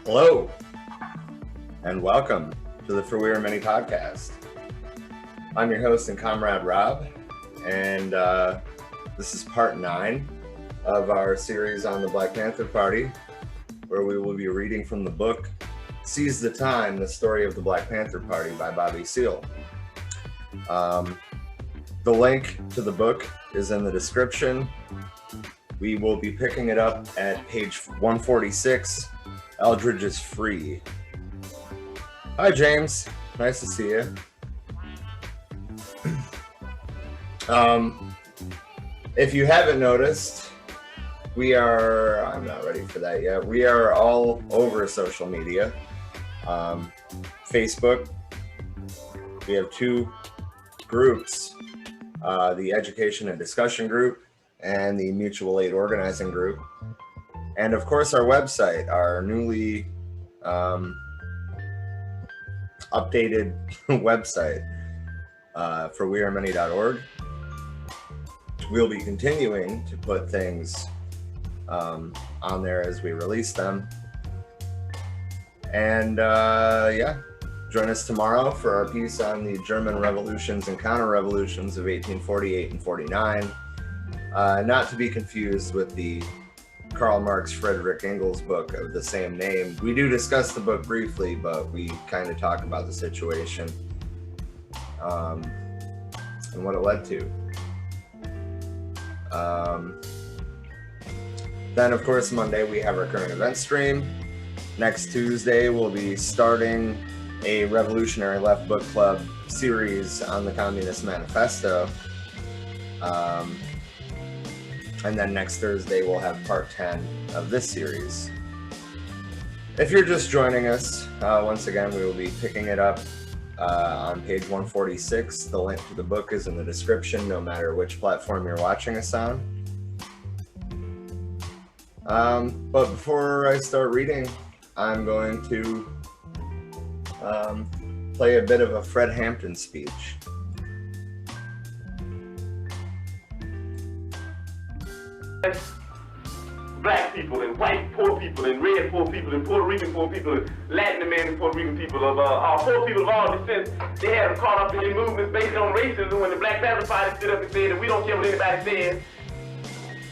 Hello, and welcome to the For We Are Many podcast. I'm your host and comrade Rob, and this is part 9 of our series on the Black Panther Party, where we will be reading from the book Seize the Time, The Story of the Black Panther Party by Bobby Seale. The link to the book is in the description. We will be picking it up at page 146. Eldridge is free. Hi, James. Nice to see you. If you haven't noticed, I'm not ready for that yet. We are all over social media. Facebook. We have 2 groups, the Education and Discussion Group and the Mutual Aid Organizing Group. And of course, our website, our newly updated website, for wearemany.org. We'll be continuing to put things on there as we release them. And join us tomorrow for our piece on the German revolutions and counter-revolutions of 1848 and 49. Not to be confused with the Karl Marx, Frederick Engels book of the same name. We do discuss the book briefly, but we kind of talk about the situation and what it led to. Then, of course, Monday we have our current event stream. Next Tuesday, we'll be starting a Revolutionary Left Book Club series on the Communist Manifesto. And then next Thursday, we'll have part 10 of this series. If you're just joining us, once again, we will be picking it up on page 146. The link to the book is in the description, no matter which platform you're watching us on. But before I start reading, I'm going to play a bit of a Fred Hampton speech. Black people and white poor people and red poor people and Puerto Rican poor people and Latin American Puerto Rican people of poor people of all descents, they had them caught up in movements based on racism when the Black Panther Party stood up and said that we don't care what anybody says.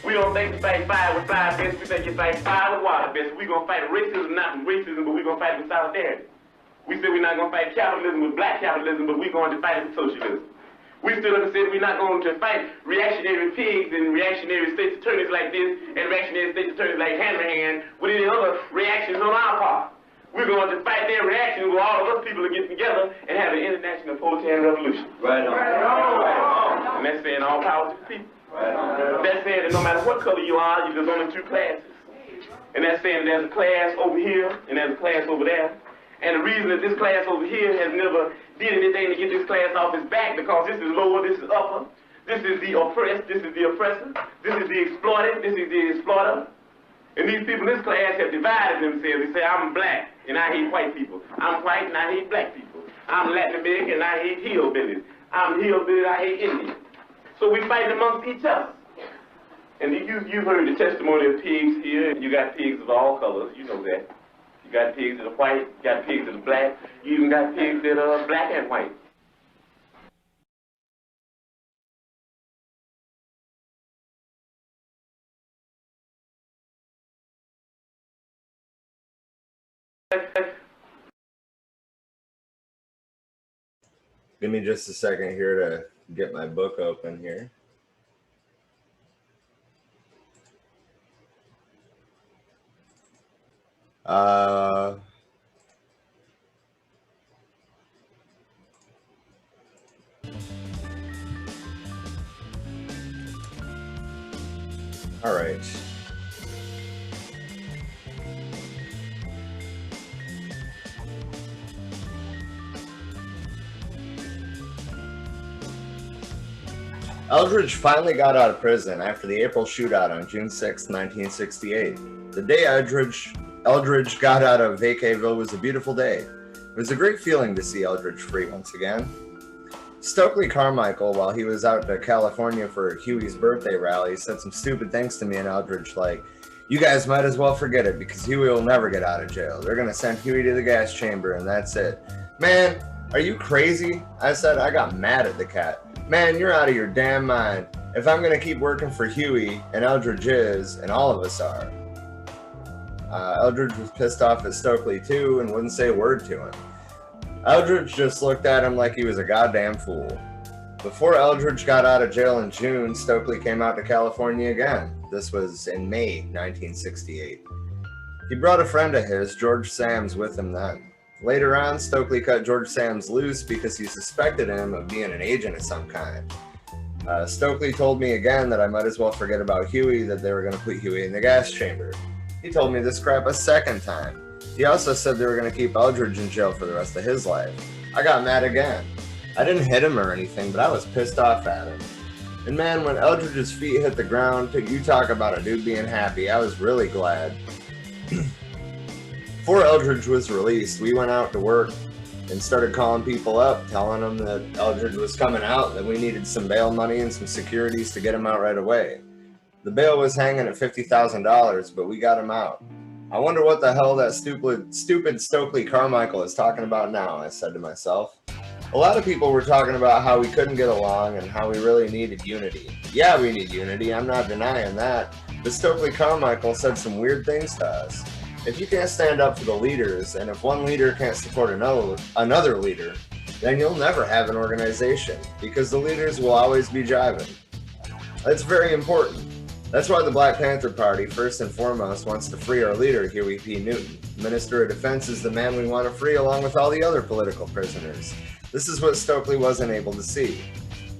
We don't think you fight fire with fire best, we think you fight fire with water best. We're going to fight racism, not with racism, but we're going to fight with solidarity. We said we're not going to fight capitalism with black capitalism, but we're going to fight it with socialism. We stood up and said we're not going to fight reactionary pigs and reactionary state's attorneys like this and reactionary state's attorneys like Hanrahan with any other reactions on our part. We're going to fight their reactions where all of us people are getting together and have an international proletarian revolution. Right on. Right on. And that's saying all power to the people. Right on. That's saying that no matter what color you are, there's only 2 classes. And that's saying there's a class over here and there's a class over there. And the reason that this class over here has never did anything to get this class off its back, because this is lower, this is upper, this is the oppressed, this is the oppressor, this is the exploited, this is the exploiter. And these people in this class have divided themselves. They say, I'm black and I hate white people. I'm white and I hate black people. I'm Latin American and I hate hillbillies. I'm hillbilly and I hate Indians. So we fight amongst each other. And you've heard the testimony of pigs here, and you got pigs of all colors, you know that. You got pigs that are white, you got pigs that are black, you even got pigs that are black and white. Give me just a second here to get my book open here. All right. Eldridge finally got out of prison after the April shootout on June 6, 1968. The day Eldridge got out of Vacayville was a beautiful day. It was a great feeling to see Eldridge free once again. Stokely Carmichael, while he was out to California for Huey's birthday rally, said some stupid things to me and Eldridge like, "You guys might as well forget it because Huey will never get out of jail. They're going to send Huey to the gas chamber and that's it." "Man, are you crazy?" I said. I got mad at the cat. "Man, you're out of your damn mind. If I'm going to keep working for Huey, and Eldridge is, and all of us are." Eldridge was pissed off at Stokely too and wouldn't say a word to him. Eldridge just looked at him like he was a goddamn fool. Before Eldridge got out of jail in June, Stokely came out to California again. This was in May 1968. He brought a friend of his, George Sams, with him then. Later on, Stokely cut George Sams loose because he suspected him of being an agent of some kind. Stokely told me again that I might as well forget about Huey, that they were going to put Huey in the gas chamber. He told me this crap a second time. He also said they were going to keep Eldridge in jail for the rest of his life. I got mad again. I didn't hit him or anything, but I was pissed off at him. And man, when Eldridge's feet hit the ground, you talk about a dude being happy, I was really glad. Before Eldridge was released, we went out to work and started calling people up, telling them that Eldridge was coming out, that we needed some bail money and some securities to get him out right away. The bail was hanging at $50,000, but we got him out. I wonder what the hell that stupid Stokely Carmichael is talking about now, I said to myself. A lot of people were talking about how we couldn't get along and how we really needed unity. Yeah, we need unity, I'm not denying that, but Stokely Carmichael said some weird things to us. If you can't stand up for the leaders, and if one leader can't support another leader, then you'll never have an organization, because the leaders will always be jiving. That's very important. That's why the Black Panther Party, first and foremost, wants to free our leader, Huey P. Newton. Minister of Defense is the man we want to free along with all the other political prisoners. This is what Stokely wasn't able to see.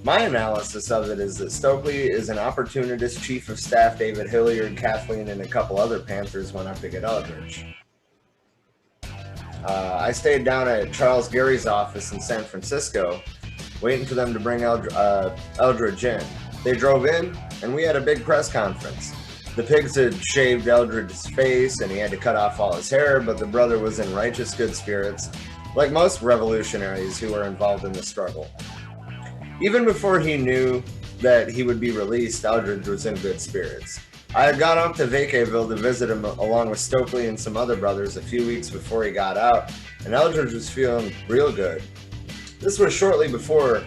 My analysis of it is that Stokely is an opportunist. Chief of Staff David Hilliard, Kathleen, and a couple other Panthers went up to get Eldridge. I stayed down at Charles Gary's office in San Francisco, waiting for them to bring Eldridge in. They drove in, and we had a big press conference. The pigs had shaved Eldridge's face, and he had to cut off all his hair, but the brother was in righteous good spirits, like most revolutionaries who were involved in the struggle. Even before he knew that he would be released, Eldridge was in good spirits. I had gone up to Vacayville to visit him along with Stokely and some other brothers a few weeks before he got out, and Eldridge was feeling real good. This was shortly before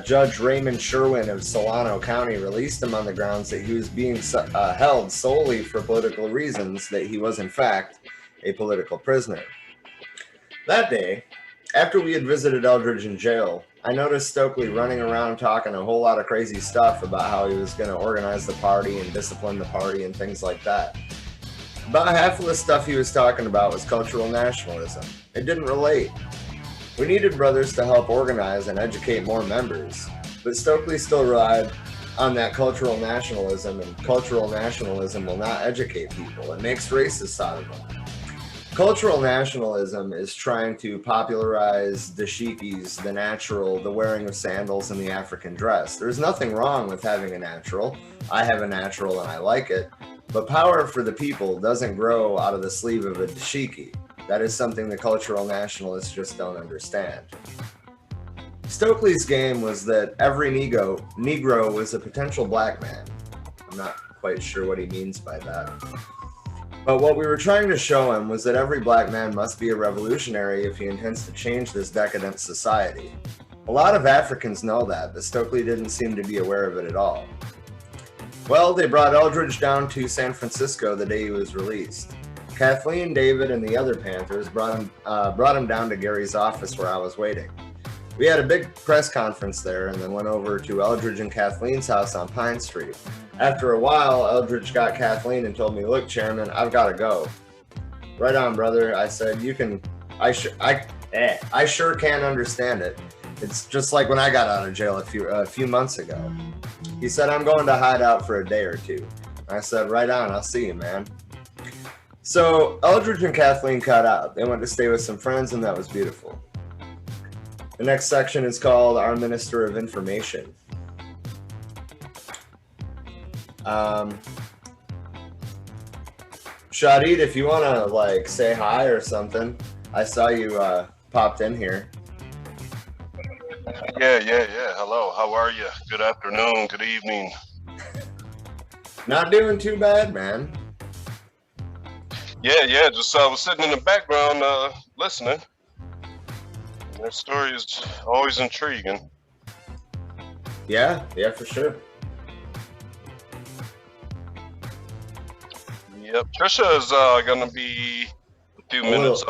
Judge Raymond Sherwin of Solano County released him on the grounds that he was being held solely for political reasons, that he was in fact a political prisoner. That day, after we had visited Eldridge in jail, I noticed Stokely running around talking a whole lot of crazy stuff about how he was going to organize the party and discipline the party and things like that. About half of the stuff he was talking about was cultural nationalism. It didn't relate. We needed brothers to help organize and educate more members, but Stokely still relied on that cultural nationalism, and cultural nationalism will not educate people. It makes racists out of them. Cultural nationalism is trying to popularize dashikis, the natural, the wearing of sandals, and the African dress. There's nothing wrong with having a natural. I have a natural and I like it, but power for the people doesn't grow out of the sleeve of a dashiki. That is something the cultural nationalists just don't understand. Stokely's game was that every Negro was a potential black man. I'm not quite sure what he means by that. But what we were trying to show him was that every black man must be a revolutionary if he intends to change this decadent society. A lot of Africans know that, but Stokely didn't seem to be aware of it at all. Well, they brought Eldridge down to San Francisco the day he was released. Kathleen, David, and the other Panthers brought him down to Gary's office where I was waiting. We had a big press conference there and then went over to Eldridge and Kathleen's house on Pine Street. After a while, Eldridge got Kathleen and told me, "Look, Chairman, I've got to go." "Right on, brother," I said. I sure can understand it. It's just like when I got out of jail a few months ago." He said, "I'm going to hide out for a day or two." I said, "Right on, I'll see you, man." So Eldridge and Kathleen cut out. They went to stay with some friends, and that was beautiful. The next section is called Our Minister of Information. Shadid, if you want to say hi or something, I saw you popped in here. Yeah. Hello, how are you? Good afternoon, good evening. Not doing too bad, man. Yeah, just I was sitting in the background listening. That story is always intriguing. Yeah, for sure. Yep, Trisha is gonna be a few minutes.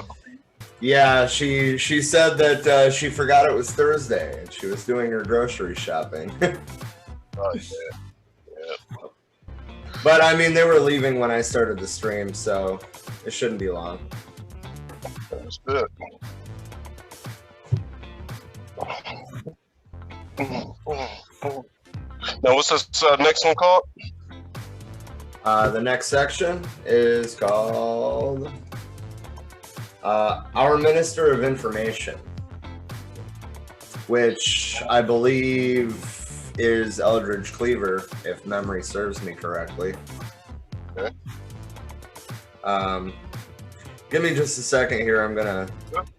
Yeah, she said that she forgot it was Thursday and she was doing her grocery shopping. Oh, yeah. But I mean, they were leaving when I started the stream, so it shouldn't be long. That's good. Now, what's this next one called? The next section is called Our Minister of Information, which I believe is Eldridge Cleaver, if memory serves me correctly. Okay. Give me just a second here.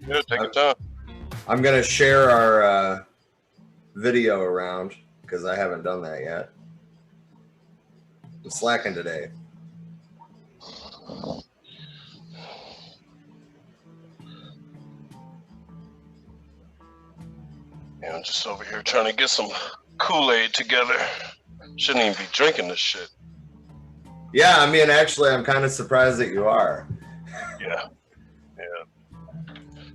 Yeah, take your time. I'm gonna share our video around because I haven't done that yet. I'm slacking today. Yeah, I'm just over here trying to get some Kool-Aid together. Shouldn't even be drinking this shit. Yeah, I mean, actually, I'm kind of surprised that you are. Yeah.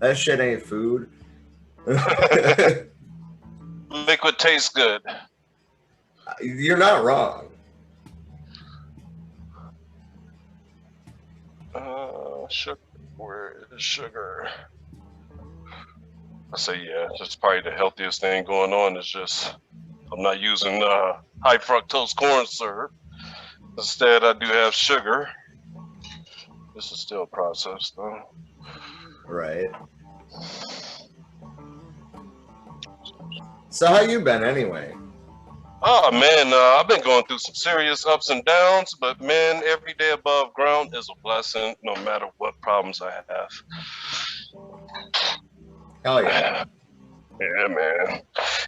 That shit ain't food. Liquid tastes good. You're not wrong. Sugar. Where is sugar? I say, yeah, that's probably the healthiest thing going on. Is just I'm not using high fructose corn syrup. Instead, I do have sugar. This is still processed, though. Right. So how you been anyway? Oh man, I've been going through some serious ups and downs, but man, every day above ground is a blessing, no matter what problems I have. Hell yeah. Yeah, man.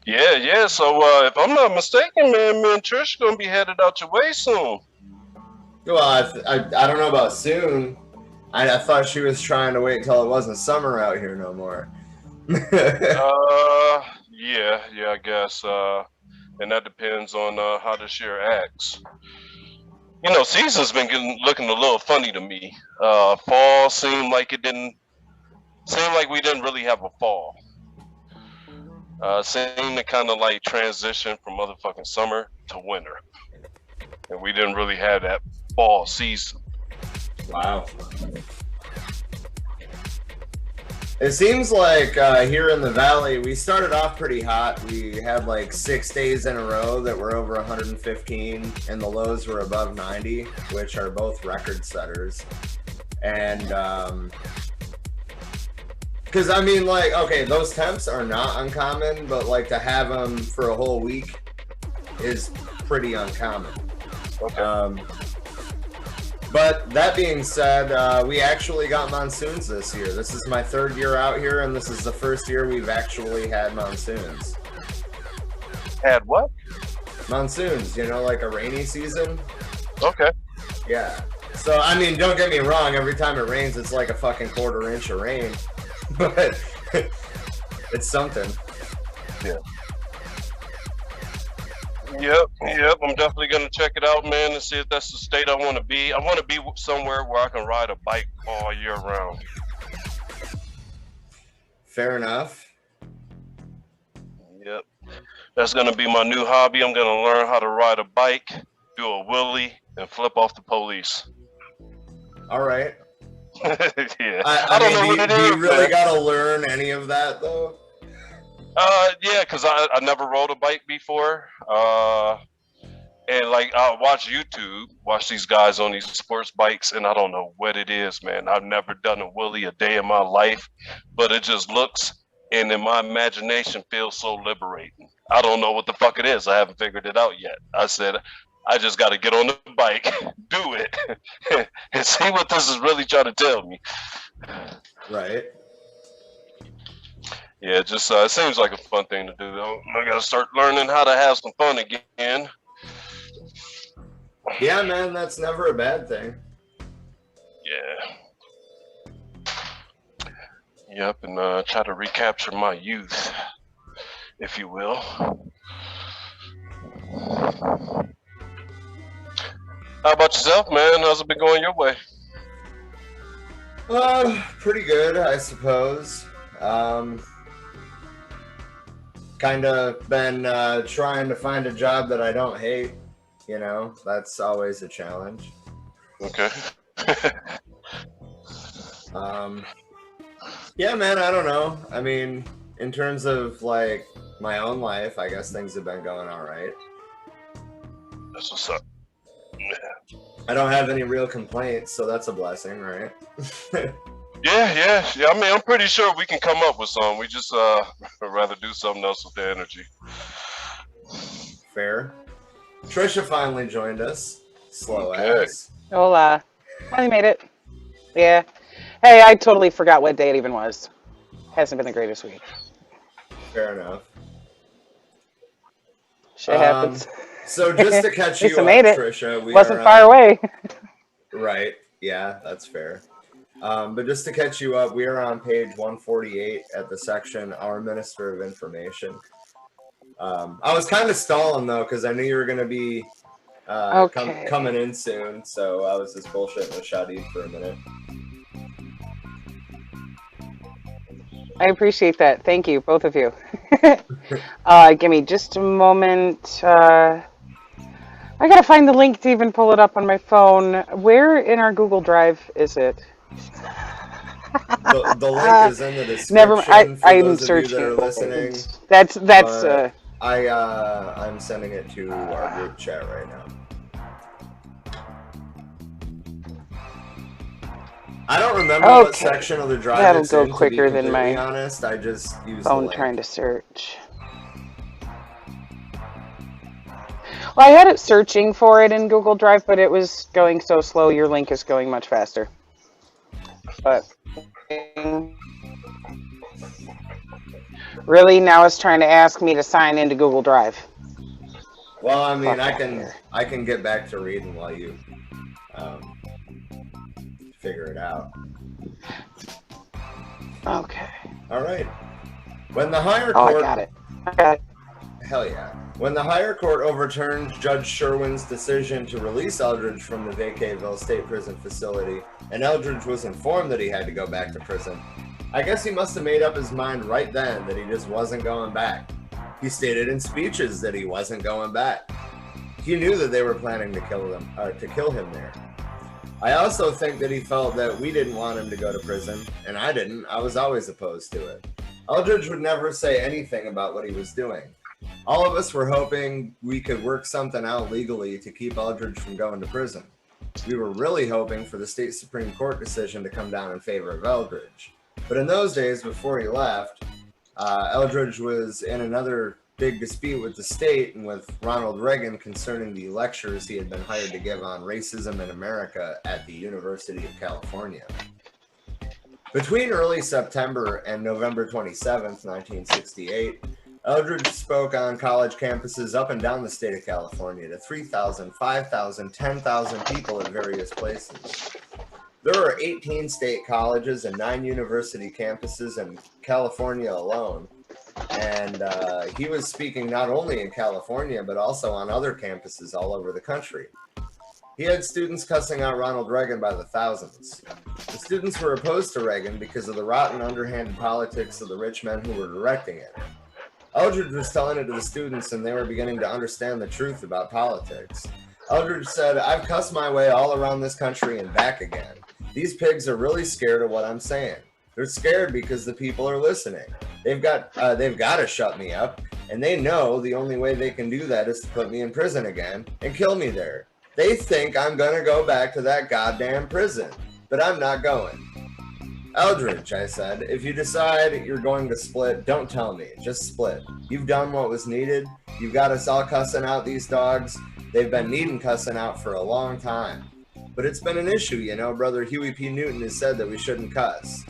Yeah. So if I'm not mistaken, man, me and Trish gonna be headed out your way soon. Well, I don't know about soon. I thought she was trying to wait till it wasn't summer out here no more. Yeah, I guess. And that depends on how this year acts. You know, season's been looking a little funny to me. Fall seemed like we didn't really have a fall. Seemed to kind of like transition from motherfucking summer to winter. And we didn't really have that fall season. Wow. It seems like here in the valley, we started off pretty hot. We had like 6 days in a row that were over 115, and the lows were above 90, which are both record setters. And because I mean, like, okay, those temps are not uncommon, but like to have them for a whole week is pretty uncommon. Okay. But that being said, we actually got monsoons this year. This is my 3rd year out here, and this is the first year we've actually had monsoons. Had what? Monsoons, you know, like a rainy season. Okay. Yeah. So, I mean, don't get me wrong. Every time it rains, it's like a fucking quarter inch of rain. But it's something. Yeah. Yep. I'm definitely gonna check it out, man, and see if that's the state I want to be. I want to be somewhere where I can ride a bike all year round. Fair enough. Yep. That's gonna be my new hobby. I'm gonna learn how to ride a bike, do a wheelie, and flip off the police. All right. Yeah. I don't mean, know what it is. do you really Man. got to learn any of that, though? Yeah, because I never rode a bike before. And like I watch YouTube, watch these guys on these sports bikes, and I don't know what it is, man. I've never done a wheelie a day in my life, but it just looks and in my imagination feels so liberating. I don't know what the fuck it is. I haven't figured it out yet. I said I just got to get on the bike, do it, and see what this is really trying to tell me. Right. Yeah, just it seems like a fun thing to do, though. I got to start learning how to have some fun again. Yeah, man, that's never a bad thing. Yeah. Yep, and try to recapture my youth, if you will. How about yourself, man? How's it been going your way? Pretty good, I suppose. Kind of been trying to find a job that I don't hate. You know, that's always a challenge. Okay. Yeah, man, I don't know. I mean, in terms of like my own life, I guess things have been going all right. That's what's up. I don't have any real complaints, so that's a blessing, right? Yeah. I mean, I'm pretty sure we can come up with some. We just rather do something else with the energy. Fair. Trisha finally joined us. Slow ass. Hola. Finally made it. Yeah. Hey, I totally forgot what day it even was. Hasn't been the greatest week. Fair enough. Shit happens. So just to catch you Lisa up, made it. Trisha, we Wasn't are, far away. Right. Yeah, that's fair. But just to catch you up, we are on page 148 at the section Our Minister of Information. I was kind of stalling though because I knew you were going to be coming in soon, so I was just bullshitting with Shadi for a minute. I appreciate that. Thank you, both of you. Give me just a moment. I gotta find the link to even pull it up on my phone. Where in our Google Drive is it? The link is in the description. Never. For I'm those searching. of you that are listening. That's. I'm sending it to our group chat right now. I don't remember what section of the drive That'll it's go in, quicker to be than my completely honest. I just used the phone link. trying to search. Well, I had it searching for it in Google Drive, but it was going so slow. Your link is going much faster. But really, now it's trying to ask me to sign into Google Drive. Well, I mean, I can get back to reading while you figure it out. Okay. All right. When the higher court, I got it. Hell yeah. When the higher court overturned Judge Sherwin's decision to release Eldridge from the Vacaville State Prison facility, and Eldridge was informed that he had to go back to prison, I guess he must have made up his mind right then that he just wasn't going back. He stated in speeches that he wasn't going back. He knew that they were planning to kill him there. I also think that he felt that we didn't want him to go to prison, and I didn't. I was always opposed to it. Eldridge would never say anything about what he was doing. All of us were hoping we could work something out legally to keep Eldridge from going to prison. We were really hoping for the state Supreme Court decision to come down in favor of Eldridge. But in those days, before he left, Eldridge was in another big dispute with the state and with Ronald Reagan concerning the lectures he had been hired to give on racism in America at the University of California. Between early September and November 27th, 1968, Eldridge spoke on college campuses up and down the state of California to 3,000, 5,000, 10,000 people at various places. There are 18 state colleges and 9 university campuses in California alone. And he was speaking not only in California, but also on other campuses all over the country. He had students cussing out Ronald Reagan by the thousands. The students were opposed to Reagan because of the rotten, underhanded politics of the rich men who were directing it. Eldridge was telling it to the students, and they were beginning to understand the truth about politics. Eldridge said, "I've cussed my way all around this country and back again. These pigs are really scared of what I'm saying. They're scared because the people are listening. They've got to shut me up, and they know the only way they can do that is to put me in prison again and kill me there. They think I'm going to go back to that goddamn prison, but I'm not going." "Eldridge," I said, "if you decide you're going to split, don't tell me. Just split. You've done what was needed. You've got us all cussing out these dogs. They've been needing cussing out for a long time. But it's been an issue, you know. Brother Huey P. Newton has said that we shouldn't cuss."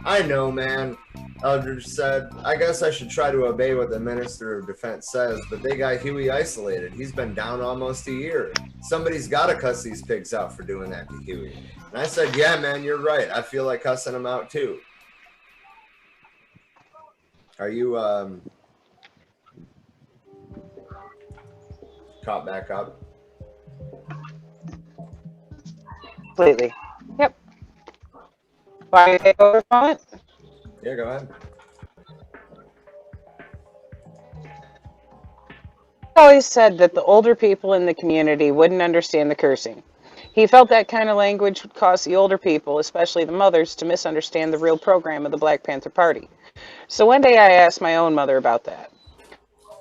"I know, man," Eldridge said. "I guess I should try to obey what the Minister of Defense says, but they got Huey isolated. He's been down almost a year. Somebody's got to cuss these pigs out for doing that to Huey." And I said, "Yeah, man, you're right. I feel like cussing them out too." Are you caught back up? Completely. Yep. Want me to take over from it? Yeah, go ahead. He always said that the older people in the community wouldn't understand the cursing. He felt that kind of language would cause the older people, especially the mothers, to misunderstand the real program of the Black Panther Party. So one day I asked my own mother about that.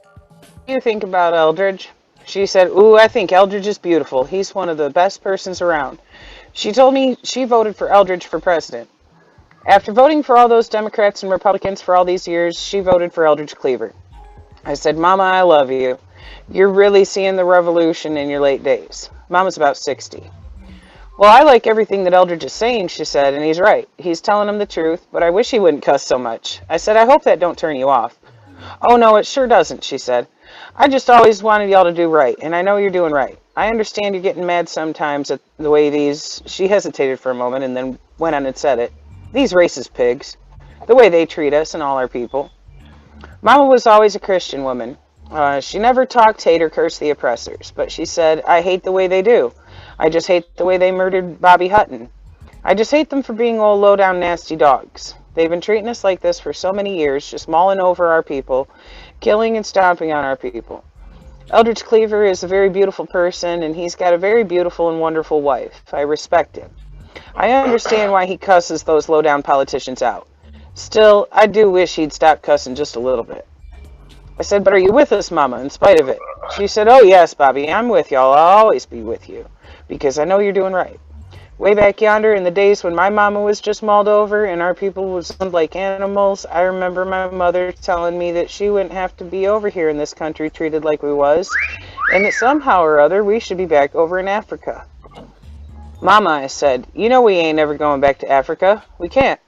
"What do you think about Eldridge?" She said, "Ooh, I think Eldridge is beautiful. He's one of the best persons around." She told me she voted for Eldridge for president. After voting for all those Democrats and Republicans for all these years, she voted for Eldridge Cleaver. I said, "Mama, I love you. You're really seeing the revolution in your late days." Mama's about 60. "Well, I like everything that Eldridge is saying," she said, "and he's right. He's telling them the truth, but I wish he wouldn't cuss so much." I said, "I hope that don't turn you off." "Oh, no, it sure doesn't," she said. "I just always wanted y'all to do right, and I know you're doing right. I understand you're getting mad sometimes at the way these..." She hesitated for a moment and then went on and said it. "These racist pigs. The way they treat us and all our people." Mama was always a Christian woman. She never talked, hate, or cursed the oppressors, but she said, "I hate the way they do. I just hate the way they murdered Bobby Hutton. I just hate them for being old, low-down, nasty dogs. They've been treating us like this for so many years, just mauling over our people, killing and stomping on our people. Eldridge Cleaver is a very beautiful person, and he's got a very beautiful and wonderful wife. I respect him. I understand why he cusses those low-down politicians out. Still, I do wish he'd stop cussing just a little bit." I said, "But are you with us, Mama, in spite of it?" She said, "Oh, yes, Bobby, I'm with y'all. I'll always be with you, because I know you're doing right. Way back yonder, in the days when my mama was just mauled over and our people was owned like animals, I remember my mother telling me that she wouldn't have to be over here in this country treated like we was, and that somehow or other we should be back over in Africa." "Mama," I said, "you know we ain't ever going back to Africa. We can't."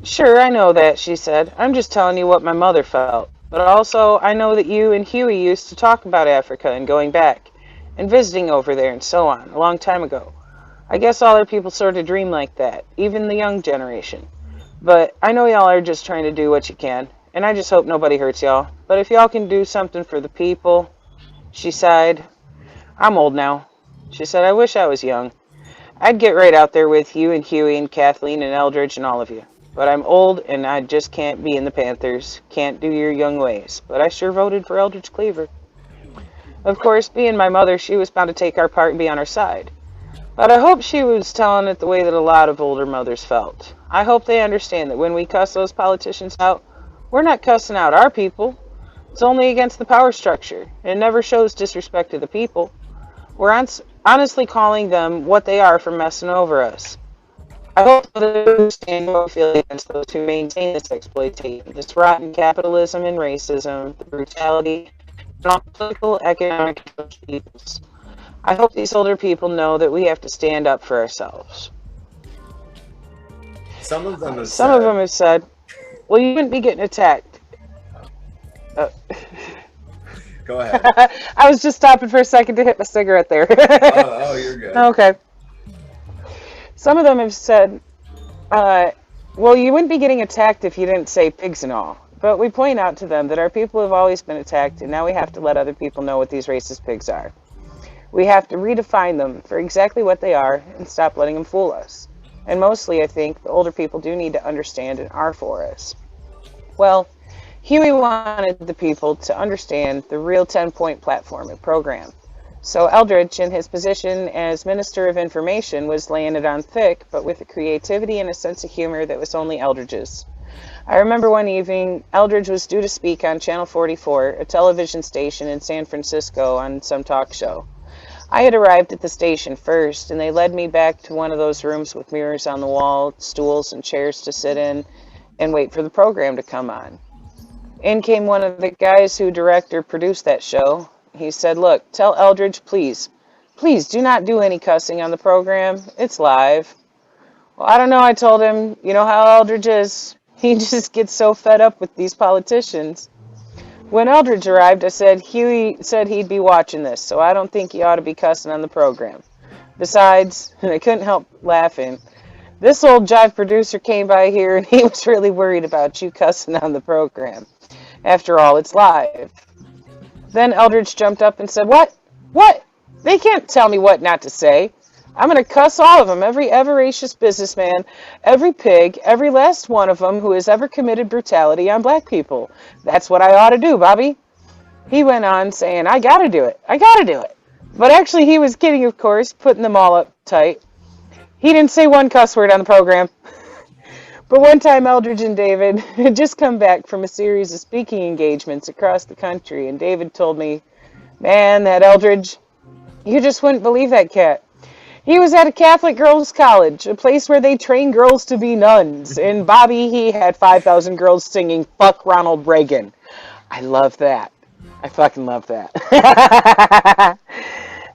"Sure, I know that," she said. "I'm just telling you what my mother felt. But also, I know that you and Huey used to talk about Africa and going back, and visiting over there and so on, a long time ago. I guess all our people sort of dream like that, even the young generation. But I know y'all are just trying to do what you can, and I just hope nobody hurts y'all. But if y'all can do something for the people..." She sighed. "I'm old now," she said. "I wish I was young. I'd get right out there with you and Huey and Kathleen and Eldridge and all of you. But I'm old, and I just can't be in the Panthers, can't do your young ways. But I sure voted for Eldridge Cleaver." Of course, being my mother, she was bound to take our part and be on our side. But I hope she was telling it the way that a lot of older mothers felt. I hope they understand that when we cuss those politicians out, we're not cussing out our people. It's only against the power structure. It never shows disrespect to the people. We're honestly calling them what they are for messing over us. I hope that they understand how I feel against those who maintain this exploitation, this rotten capitalism and racism, the brutality, and all political, economic, and social evils. I hope these older people know that we have to stand up for ourselves. Some of them have Some of them have said, "Well, you wouldn't be getting attacked Go ahead. I was just stopping for a second to hit my cigarette there. Oh, you're good. Okay. Some of them have said, well, you wouldn't be getting attacked if you didn't say pigs and all. But we point out to them that our people have always been attacked, and now we have to let other people know what these racist pigs are. We have to redefine them for exactly what they are and stop letting them fool us. And mostly, I think, the older people do need to understand and are for us. Well, Huey wanted the people to understand the real 10-point platform and program. So Eldridge, in his position as Minister of Information, was laying it on thick, but with a creativity and a sense of humor that was only Eldridge's. I remember one evening, Eldridge was due to speak on Channel 44, a television station in San Francisco, on some talk show. I had arrived at the station first, and they led me back to one of those rooms with mirrors on the wall, stools and chairs to sit in, and wait for the program to come on. In came one of the guys who direct or produced that show. He said, look, tell Eldridge, please do not do any cussing on the program. It's live. Well, I don't know, I told him, you know how Eldridge is. He just gets so fed up with these politicians. When Eldridge arrived, I said, Huey said he'd be watching this, so I don't think he ought to be cussing on the program. Besides, and I couldn't help laughing, this old jive producer came by here and he was really worried about you cussing on the program. After all, it's live. Then Eldridge jumped up and said, What? They can't tell me what not to say. I'm going to cuss all of them, every voracious businessman, every pig, every last one of them who has ever committed brutality on black people. That's what I ought to do, Bobby. He went on saying, I got to do it. But actually he was kidding, of course, putting them all up tight. He didn't say one cuss word on the program. But one time Eldridge and David had just come back from a series of speaking engagements across the country, and David told me, man, that Eldridge, you just wouldn't believe that cat. He was at a Catholic girls' college, a place where they train girls to be nuns. And Bobby, he had 5,000 girls singing, fuck Ronald Reagan. I love that. I fucking love that.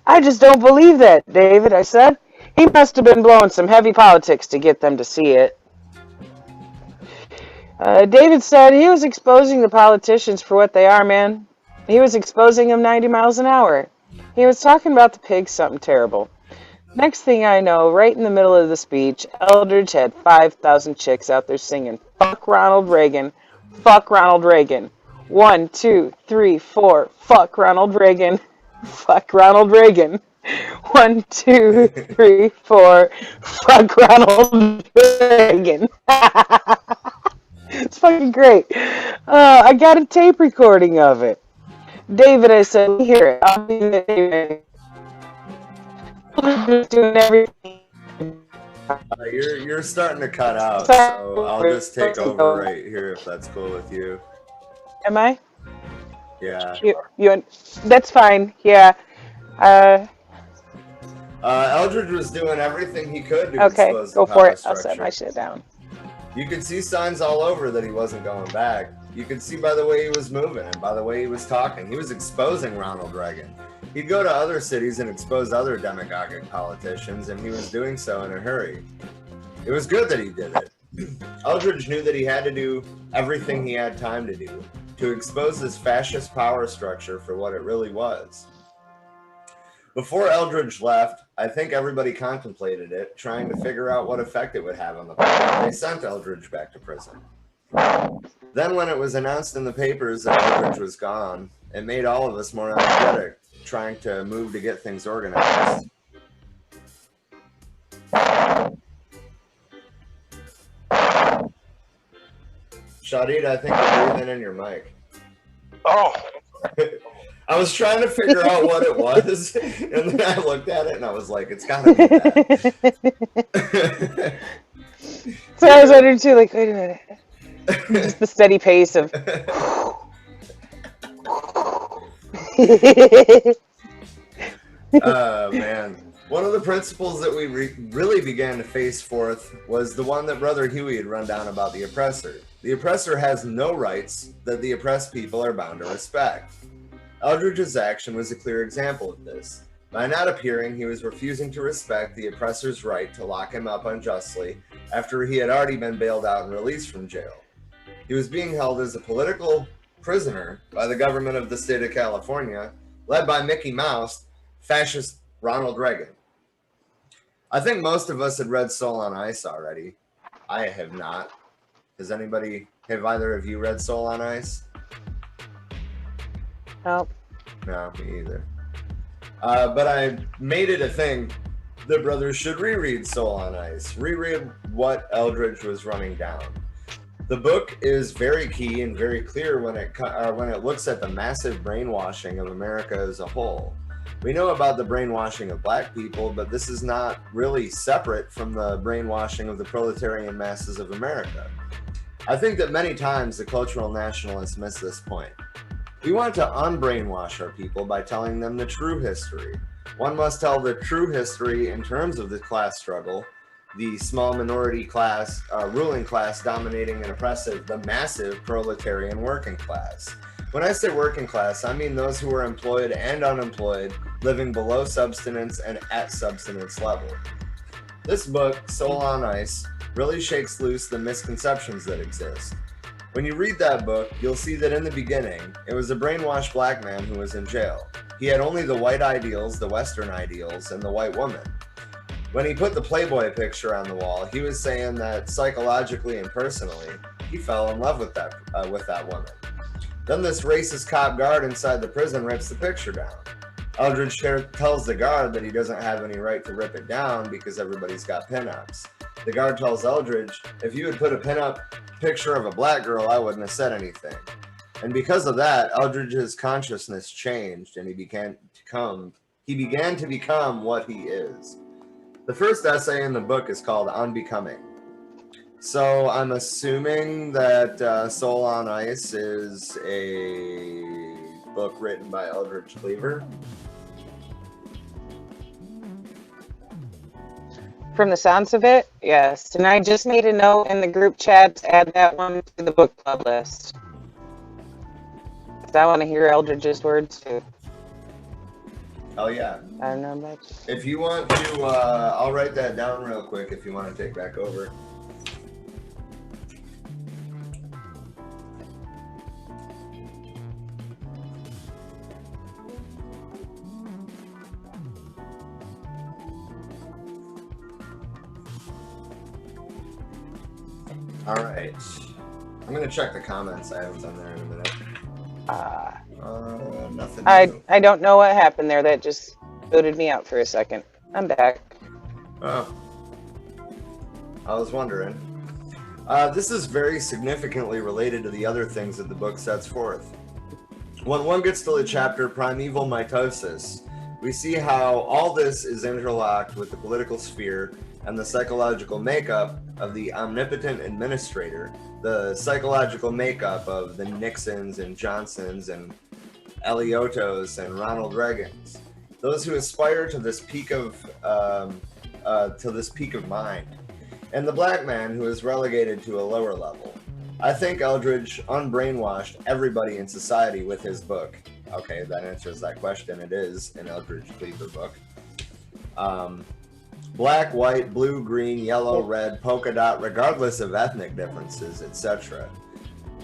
I just don't believe that, David, I said. He must have been blowing some heavy politics to get them to see it. David said he was exposing the politicians for what they are, man. He was exposing them 90 miles an hour. He was talking about the pigs, something terrible. Next thing I know, right in the middle of the speech, Eldridge had 5,000 chicks out there singing, fuck Ronald Reagan, fuck Ronald Reagan. 1, 2, 3, 4, fuck Ronald Reagan, fuck Ronald Reagan. 1, 2, 3, 4, fuck Ronald Reagan. It's fucking great. I got a tape recording of it. David, I said, hear it. I'll be there. Doing everything. You're starting to cut out, so I'll just take over right here if that's cool with you. Am I? Yeah. You that's fine. Yeah. Eldridge was doing everything he could to Okay, expose go the for power it. I'll structure. set my shit down. You could see signs all over that he wasn't going back. You could see by the way he was moving and by the way he was talking. He was exposing Ronald Reagan. He'd go to other cities and expose other demagogic politicians, and he was doing so in a hurry. It was good that he did it. Eldridge knew that he had to do everything he had time to do to expose this fascist power structure for what it really was. Before Eldridge left, I think everybody contemplated it, trying to figure out what effect it would have on the public. They sent Eldridge back to prison. Then when it was announced in the papers that Eldridge was gone, it made all of us more energetic, trying to move to get things organized. Shadid, I think you're breathing in your mic. Oh. I was trying to figure out what it was, and then I looked at it and I was like, it's gotta be that. So I was wondering too, like, wait a minute. Just the steady pace of. Man. One of the principles that we really began to face forth was the one that Brother Huey had run down about the oppressor. The oppressor has no rights that the oppressed people are bound to respect. Eldridge's action was a clear example of this. By not appearing, he was refusing to respect the oppressor's right to lock him up unjustly after he had already been bailed out and released from jail. He was being held as a political prisoner by the government of the state of California, led by Mickey Mouse, fascist Ronald Reagan. I think most of us had read Soul on Ice already. I have not. Have either of you read Soul on Ice? Nope. No, me either. But I made it a thing that brothers should reread Soul on Ice, reread what Eldridge was running down. The book is very key and very clear when it looks at the massive brainwashing of America as a whole. We know about the brainwashing of black people, but this is not really separate from the brainwashing of the proletarian masses of America. I think that many times the cultural nationalists miss this point. We want to unbrainwash our people by telling them the true history. One must tell the true history in terms of the class struggle, the small minority class, ruling class dominating and oppressive, the massive proletarian working class. When I say working class, I mean those who are employed and unemployed, living below subsistence and at subsistence level. This book, Soul on Ice, really shakes loose the misconceptions that exist. When you read that book, you'll see that in the beginning, it was a brainwashed black man who was in jail. He had only the white ideals, the Western ideals, and the white woman. When he put the Playboy picture on the wall, he was saying that psychologically and personally, he fell in love with that woman. Then this racist cop guard inside the prison rips the picture down. Eldridge tells the guard that he doesn't have any right to rip it down because everybody's got pinups. The guard tells Eldridge, if you had put a pinup picture of a black girl, I wouldn't have said anything. And because of that, Eldridge's consciousness changed and he began to become what he is. The first essay in the book is called Unbecoming. So I'm assuming that Soul on Ice is a book written by Eldridge Cleaver. From the sounds of it, yes. And I just made a note in the group chat to add that one to the book club list. 'Cause I want to hear Eldridge's words too. Oh yeah. I don't know much. If you want to, I'll write that down real quick if you want to take back over. All right. I'm going to check the comments. I haven't done there in a minute. Nothing new. I don't know what happened there. That just booted me out for a second. I'm back. Oh. I was wondering. This is very significantly related to the other things that the book sets forth. When one gets to the chapter Primeval Mitosis, we see how all this is interlocked with the political sphere and the psychological makeup of the omnipotent administrator, the psychological makeup of the Nixons and Johnsons and Eliotos and Ronald Reagans, those who aspire to this peak of mind, and the black man who is relegated to a lower level. I think Eldridge unbrainwashed everybody in society with his book. Okay, that answers that question. It is an Eldridge Cleaver book. Black, white, blue, green, yellow, red, polka dot, regardless of ethnic differences, etc.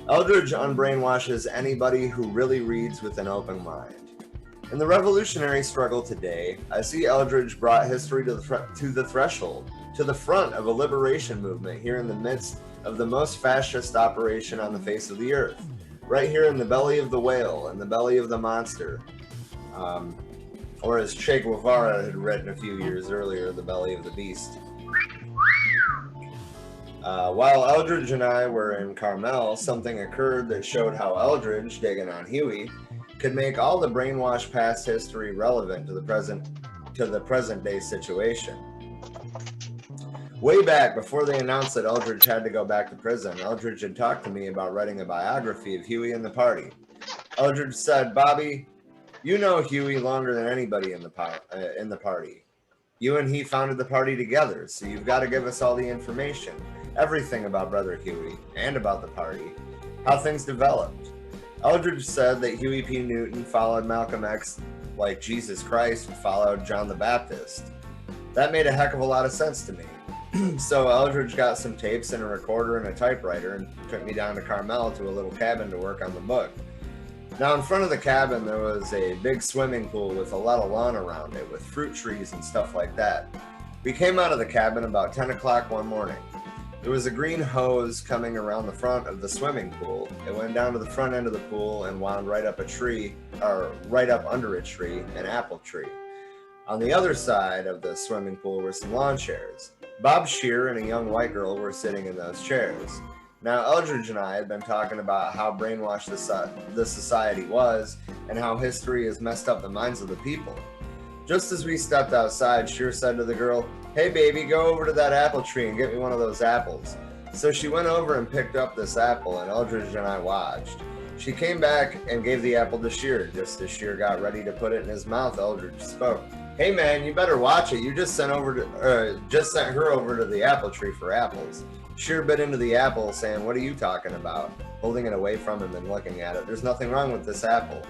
Eldridge unbrainwashes anybody who really reads with an open mind. In the revolutionary struggle today, I see Eldridge brought history to the threshold, to the front of a liberation movement here in the midst of the most fascist operation on the face of the earth, right here in the belly of the whale, in the belly of the monster. Or as Che Guevara had written a few years earlier, the belly of the beast. While Eldridge and I were in Carmel, something occurred that showed how Eldridge, digging on Huey, could make all the brainwashed past history relevant to the present day situation. Way back, before they announced that Eldridge had to go back to prison, Eldridge had talked to me about writing a biography of Huey and the party. Eldridge said, "Bobby, you know Huey longer than anybody in the party. You and he founded the party together, so you've got to give us all the information, everything about Brother Huey, and about the party, how things developed." Eldridge said that Huey P. Newton followed Malcolm X like Jesus Christ followed John the Baptist. That made a heck of a lot of sense to me. So Eldridge got some tapes and a recorder and a typewriter and took me down to Carmel to a little cabin to work on the book. Now, in front of the cabin, there was a big swimming pool with a lot of lawn around it, with fruit trees and stuff like that. We came out of the cabin about 10 o'clock one morning. There was a green hose coming around the front of the swimming pool. It went down to the front end of the pool and wound right up a tree, or right up under a tree, an apple tree. On the other side of the swimming pool were some lawn chairs. Bob Seale and a young white girl were sitting in those chairs. Now, Eldridge and I had been talking about how brainwashed the society was and how history has messed up the minds of the people. Just as we stepped outside, Seale said to the girl, "Hey baby, go over to that apple tree and get me one of those apples." So she went over and picked up this apple, and Eldridge and I watched. She came back and gave the apple to Seale. Just as Seale got ready to put it in his mouth, Eldridge spoke. "Hey man, you better watch it. You just sent her over to the apple tree for apples." Seale bit into the apple, saying, "What are you talking about?" Holding it away from him and looking at it. "There's nothing wrong with this apple."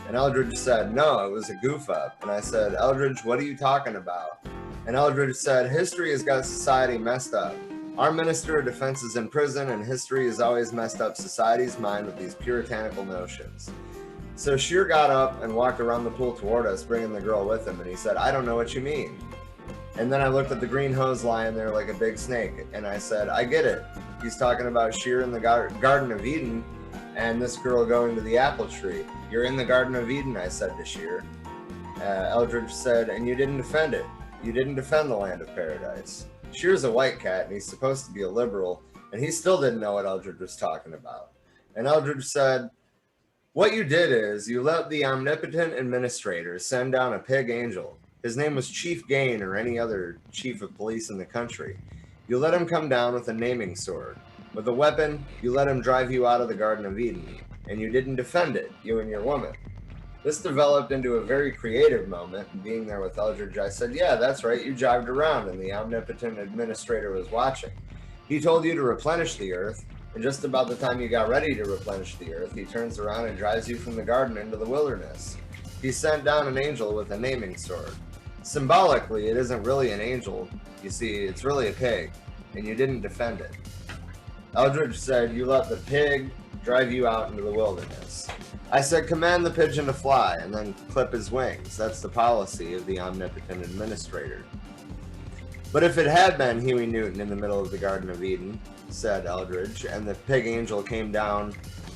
And Eldridge said, "No, it was a goof up." And I said, "Eldridge, what are you talking about?" And Eldridge said, "History has got society messed up. Our Minister of Defense is in prison, and history has always messed up society's mind with these puritanical notions." So Seale got up and walked around the pool toward us, bringing the girl with him, and he said, "I don't know what you mean." And then I looked at the green hose lying there like a big snake, and I said, "I get it. He's talking about Seale in the Garden of Eden, and this girl going to the apple tree. You're in the Garden of Eden," I said to Seale. Eldridge said, "And you didn't defend it. You didn't defend the land of paradise." Seale's a white cat, and he's supposed to be a liberal, and he still didn't know what Eldridge was talking about. And Eldridge said, "What you did is you let the omnipotent administrator send down a pig angel. His name was Chief Gain or any other chief of police in the country. You let him come down with a naming sword. With a weapon, you let him drive you out of the Garden of Eden, and you didn't defend it, you and your woman." This developed into a very creative moment, and being there with Eldridge, I said, "Yeah, that's right, you jogged around, and the omnipotent administrator was watching. He told you to replenish the earth, and just about the time you got ready to replenish the earth, he turns around and drives you from the garden into the wilderness. He sent down an angel with a naming sword. Symbolically, it isn't really an angel. You see, it's really a pig, and you didn't defend it." Eldridge said, "You let the pig drive you out into the wilderness." I said, "Command the pigeon to fly, and then clip his wings. That's the policy of the omnipotent administrator." "But if it had been Huey Newton in the middle of the Garden of Eden," said Eldridge, "and the pig angel came down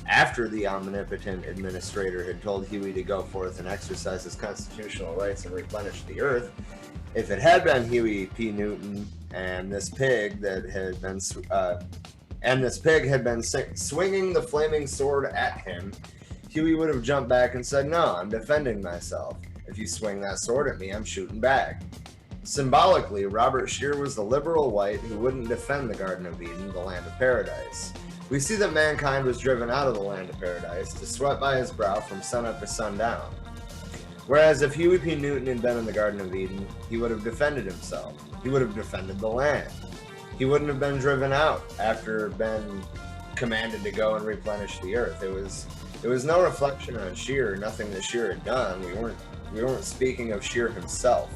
after the omnipotent administrator had told Huey to go forth and exercise his constitutional rights and replenish the earth, if it had been Huey P. Newton and this pig had been swinging the flaming sword at him, Huey would have jumped back and said, 'No, I'm defending myself. If you swing that sword at me, I'm shooting back.' Symbolically, Robert Seale was the liberal white who wouldn't defend the Garden of Eden, the land of paradise. We see that mankind was driven out of the land of paradise to sweat by his brow from sunup to sundown. Whereas if Huey P. Newton had been in the Garden of Eden, he would have defended himself. He would have defended the land. He wouldn't have been driven out after being commanded to go and replenish the earth. It was no reflection on Seale, nothing that Seale had done. We weren't speaking of Seale himself.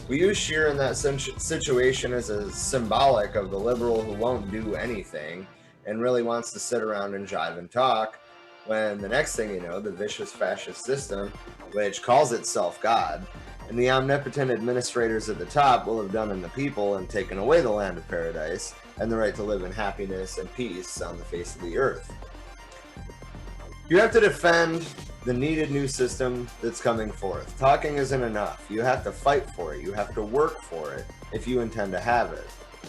We use Seale in that situation as a symbolic of the liberal who won't do anything and really wants to sit around and jive and talk, when the next thing you know, the vicious fascist system, which calls itself God, and the omnipotent administrators at the top will have done in the people and taken away the land of paradise and the right to live in happiness and peace on the face of the earth. You have to defend the needed new system that's coming forth. Talking isn't enough. You have to fight for it. You have to work for it if you intend to have it.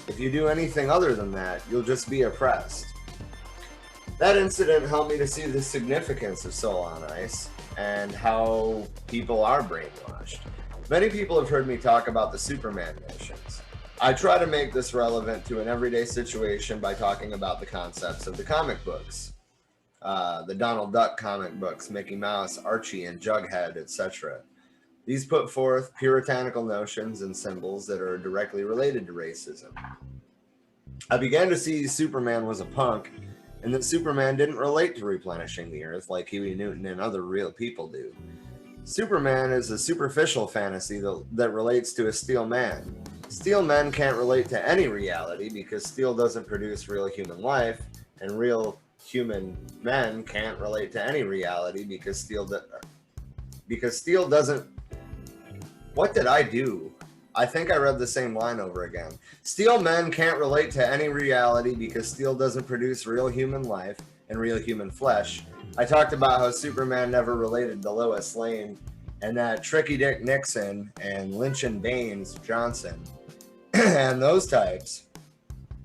If you do anything other than that, you'll just be oppressed. That incident helped me to see the significance of Soul on Ice and how people are brainwashed. Many people have heard me talk about the Superman missions. I try to make this relevant to an everyday situation by talking about the concepts of the comic books. The Donald Duck comic books, Mickey Mouse, Archie, and Jughead, etc. These put forth puritanical notions and symbols that are directly related to racism. I began to see Superman was a punk, and that Superman didn't relate to replenishing the earth like Huey Newton and other real people do. Superman is a superficial fantasy that relates to a steel man. Steel men can't relate to any reality because steel doesn't produce real human life, and real human men can't relate to any reality because steel doesn't. What did I do? I think I read the same line over again. Steel men can't relate to any reality because steel doesn't produce real human life and real human flesh. I talked about how Superman never related to Lois Lane, and that Tricky Dick Nixon and Lynching Baines Johnson and those types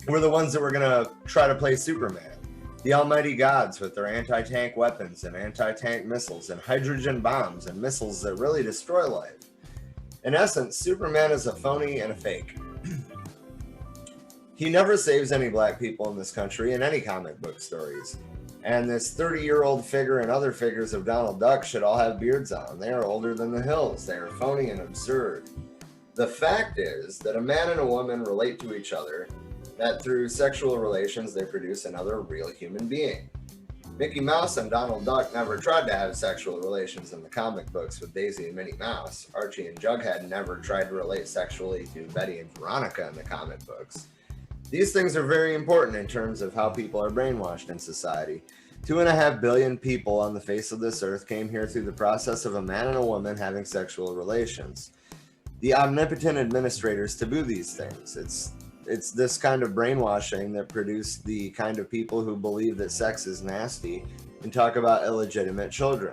were the ones that were going to try to play Superman. The almighty gods with their anti-tank weapons and anti-tank missiles and hydrogen bombs and missiles that really destroy life. In essence, Superman is a phony and a fake. He never saves any black people in this country in any comic book stories. And this 30-year-old figure and other figures of Donald Duck should all have beards on. They are older than the hills. They are phony and absurd. The fact is that a man and a woman relate to each other, that through sexual relations they produce another real human being. Mickey Mouse and Donald Duck never tried to have sexual relations in the comic books with Daisy and Minnie Mouse. Archie and Jughead never tried to relate sexually to Betty and Veronica in the comic books. These things are very important in terms of how people are brainwashed in society. 2.5 billion people on the face of this earth came here through the process of a man and a woman having sexual relations. The omnipotent administrators taboo these things. It's this kind of brainwashing that produced the kind of people who believe that sex is nasty and talk about illegitimate children.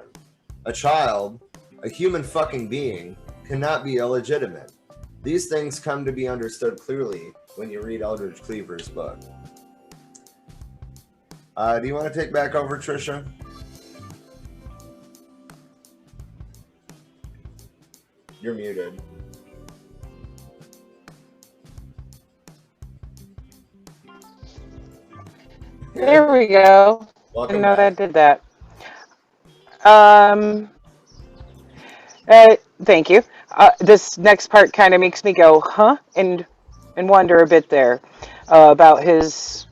A child, a human fucking being, cannot be illegitimate. These things come to be understood clearly when you read Eldridge Cleaver's book. Do you want to take back over, Trisha? You're muted. There we go. Welcome I know back. that did that. Thank you. This next part kind of makes me go, huh? And wonder a bit there about his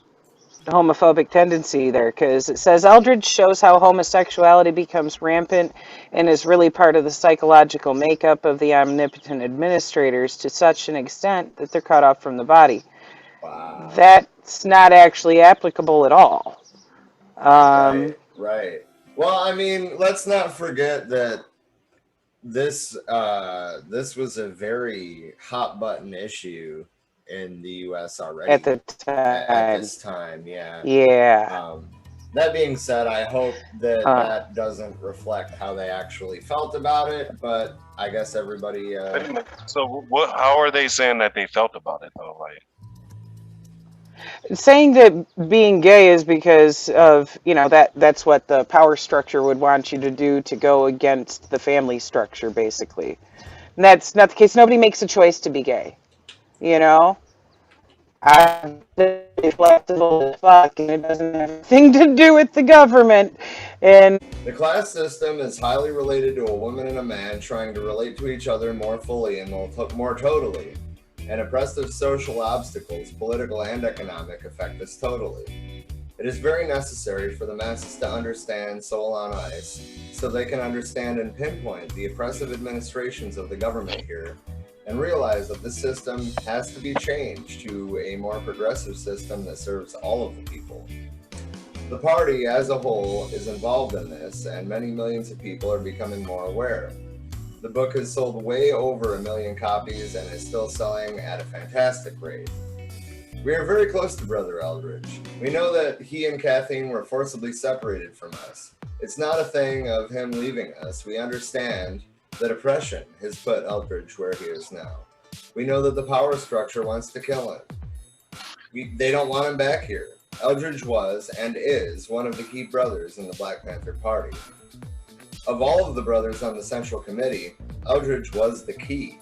homophobic tendency there, because it says Eldridge shows how homosexuality becomes rampant and is really part of the psychological makeup of the omnipotent administrators to such an extent that they're cut off from the body. Wow. That's not actually applicable at all. Right. Well, I mean, let's not forget that this was a very hot button issue in the U.S. already At the time. at this time. Yeah. Yeah. That being said, I hope that that doesn't reflect how they actually felt about it, but I guess everybody. So what? How are they saying that they felt about it though? Like, Saying that being gay is because of, that's what the power structure would want you to do to go against the family structure, basically. And that's not the case. Nobody makes a choice to be gay. I'm flexible as fuck, and it doesn't have anything to do with the government. And The class system is highly related to a woman and a man trying to relate to each other more fully and more totally. And oppressive social obstacles, political and economic, affect this totally. It is very necessary for the masses to understand Soul on Ice so they can understand and pinpoint the oppressive administrations of the government here and realize that this system has to be changed to a more progressive system that serves all of the people. The party as a whole is involved in this, and many millions of people are becoming more aware. The book has sold way over 1 million copies and is still selling at a fantastic rate. We are very close to Brother Eldridge. We know that he and Kathleen were forcibly separated from us. It's not a thing of him leaving us. We understand that oppression has put Eldridge where he is now. We know that the power structure wants to kill him. They don't want him back here. Eldridge was and is one of the key brothers in the Black Panther Party. Of all of the brothers on the Central Committee, Eldridge was the key.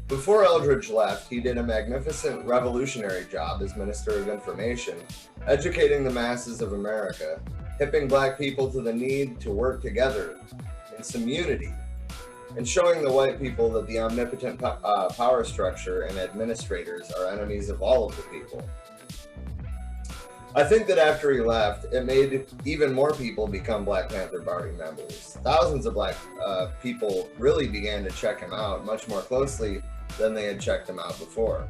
Before Eldridge left, he did a magnificent revolutionary job as Minister of Information, educating the masses of America, hipping black people to the need to work together in some unity, and showing the white people that the omnipotent power structure and administrators are enemies of all of the people. I think that after he left, it made even more people become Black Panther Party members. Thousands of black people really began to check him out much more closely than they had checked him out before.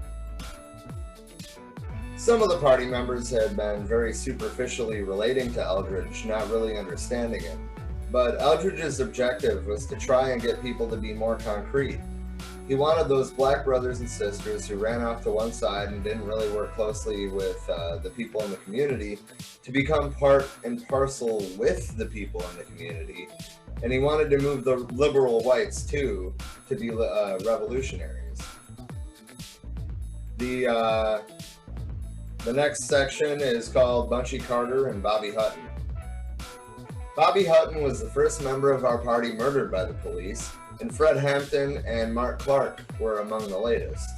Some of the party members had been very superficially relating to Eldridge, not really understanding him. But Eldridge's objective was to try and get people to be more concrete. He wanted those black brothers and sisters who ran off to one side and didn't really work closely with the people in the community to become part and parcel with the people in the community. And he wanted to move the liberal whites too to be revolutionaries. The next section is called Bunchy Carter and Bobby Hutton. Bobby Hutton was the first member of our party murdered by the police, and Fred Hampton and Mark Clark were among the latest.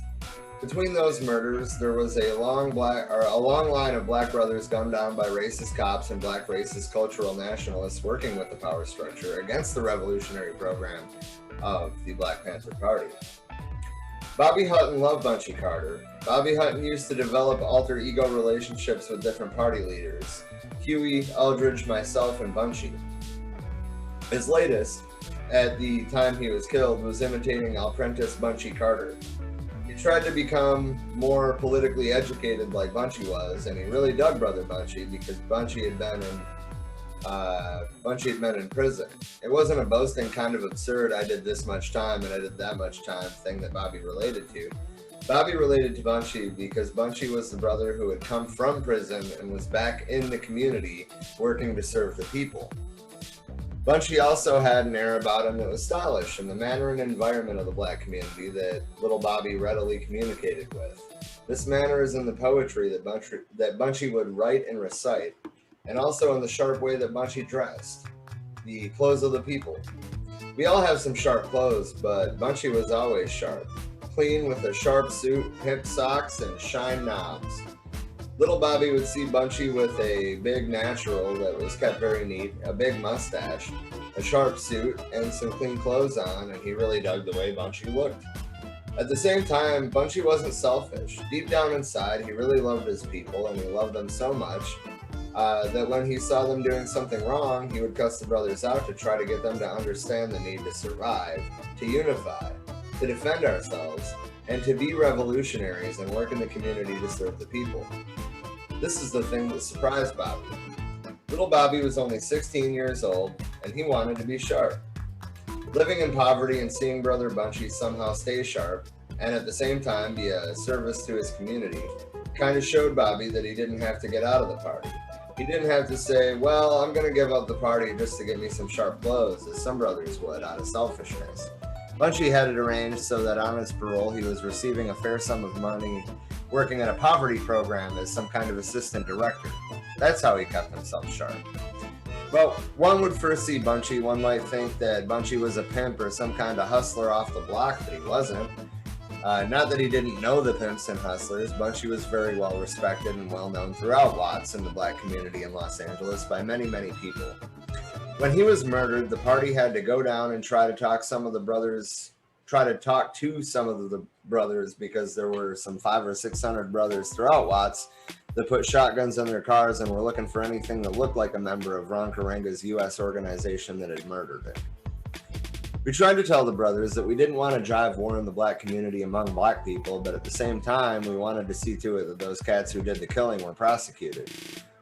Between those murders, there was a long line of black brothers gunned down by racist cops and black racist cultural nationalists working with the power structure against the revolutionary program of the Black Panther Party. Bobby Hutton loved Bunchy Carter. Bobby Hutton used to develop alter ego relationships with different party leaders: Huey, Eldridge, myself, and Bunchy. His latest, at the time he was killed, was imitating apprentice Bunchy Carter. He tried to become more politically educated like Bunchy was, and he really dug Brother Bunchy because Bunchy had been in prison. It wasn't a boasting kind of absurd, I did this much time and I did that much time thing that Bobby related to. Bobby related to Bunchy because Bunchy was the brother who had come from prison and was back in the community working to serve the people. Bunchy also had an air about him that was stylish in the manner and environment of the black community that little Bobby readily communicated with. This manner is in the poetry that Bunchy would write and recite, and also in the sharp way that Bunchy dressed, the clothes of the people. We all have some sharp clothes, but Bunchy was always sharp, clean with a sharp suit, hip socks, and shine knobs. Little Bobby would see Bunchy with a big natural that was kept very neat, a big mustache, a sharp suit, and some clean clothes on, and he really dug the way Bunchy looked. At the same time, Bunchy wasn't selfish. Deep down inside, he really loved his people, and he loved them so much that when he saw them doing something wrong, he would cuss the brothers out to try to get them to understand the need to survive, to unify, to defend ourselves, and to be revolutionaries and work in the community to serve the people. This is the thing that surprised Bobby. Little Bobby was only 16 years old, and he wanted to be sharp. Living in poverty and seeing Brother Bunchy somehow stay sharp, and at the same time be a service to his community, kind of showed Bobby that he didn't have to get out of the party. He didn't have to say, well, I'm going to give up the party just to get me some sharp clothes, as some brothers would out of selfishness. Bunchy had it arranged so that on his parole he was receiving a fair sum of money working in a poverty program as some kind of assistant director. That's how he kept himself sharp. Well, one would first see Bunchy, one might think that Bunchy was a pimp or some kind of hustler off the block, but he wasn't. Not that he didn't know the pimps and hustlers. Bunchy was very well respected and well known throughout Watts and the black community in Los Angeles by many, many people. When he was murdered, the party had to go down and try to talk to some of the brothers because there were some 500 or 600 brothers throughout Watts that put shotguns in their cars and were looking for anything that looked like a member of Ron Karenga's U.S. organization that had murdered him. We tried to tell the brothers that we didn't want to drive war in the black community among black people, but at the same time, we wanted to see to it that those cats who did the killing were prosecuted.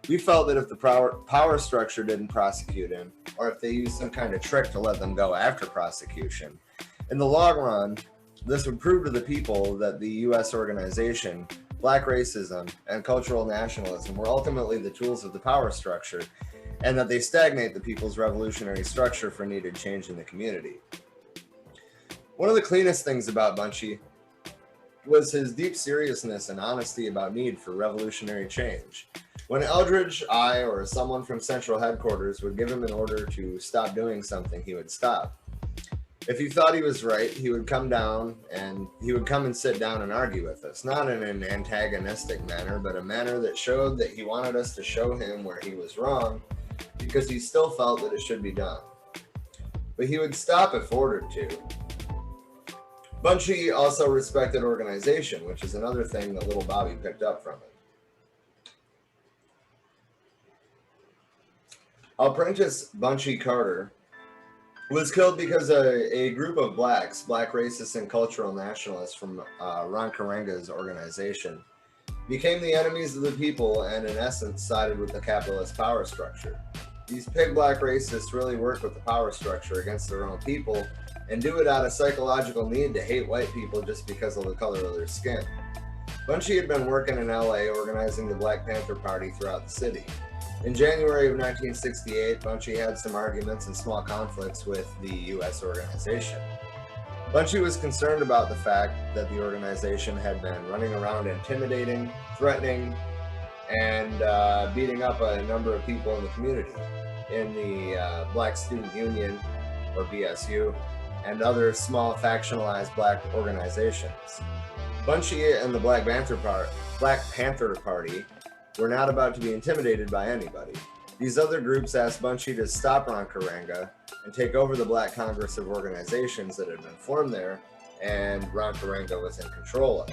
We felt that if the power structure didn't prosecute him, or if they used some kind of trick to let them go after prosecution, in the long run, this would prove to the people that the U.S. organization, black racism, and cultural nationalism were ultimately the tools of the power structure, and that they stagnate the people's revolutionary structure for needed change in the community. One of the cleanest things about Bunchy was his deep seriousness and honesty about need for revolutionary change. When Eldridge, I, or someone from Central Headquarters would give him an order to stop doing something, he would stop. If he thought he was right, he would come and sit down and argue with us, not in an antagonistic manner, but a manner that showed that he wanted us to show him where he was wrong, because he still felt that it should be done. But he would stop if ordered to. Bunchy also respected organization, which is another thing that little Bobby picked up from him. Apprentice Bunchy Carter was killed because a group of black racists and cultural nationalists from Ron Karenga's organization became the enemies of the people and in essence sided with the capitalist power structure. These pig black racists really work with the power structure against their own people and do it out of psychological need to hate white people just because of the color of their skin. Bunchy had been working in LA organizing the Black Panther Party throughout the city. In January of 1968, Bunchy had some arguments and small conflicts with the U.S. organization. Bunchy was concerned about the fact that the organization had been running around intimidating, threatening, and beating up a number of people in the community, in the Black Student Union, or BSU, and other small factionalized black organizations. Bunchy and the Black Panther Party were not about to be intimidated by anybody. These other groups asked Bunchy to stop Ron Karenga and take over the Black Congress of organizations that had been formed there, and Ron Karenga was in control of.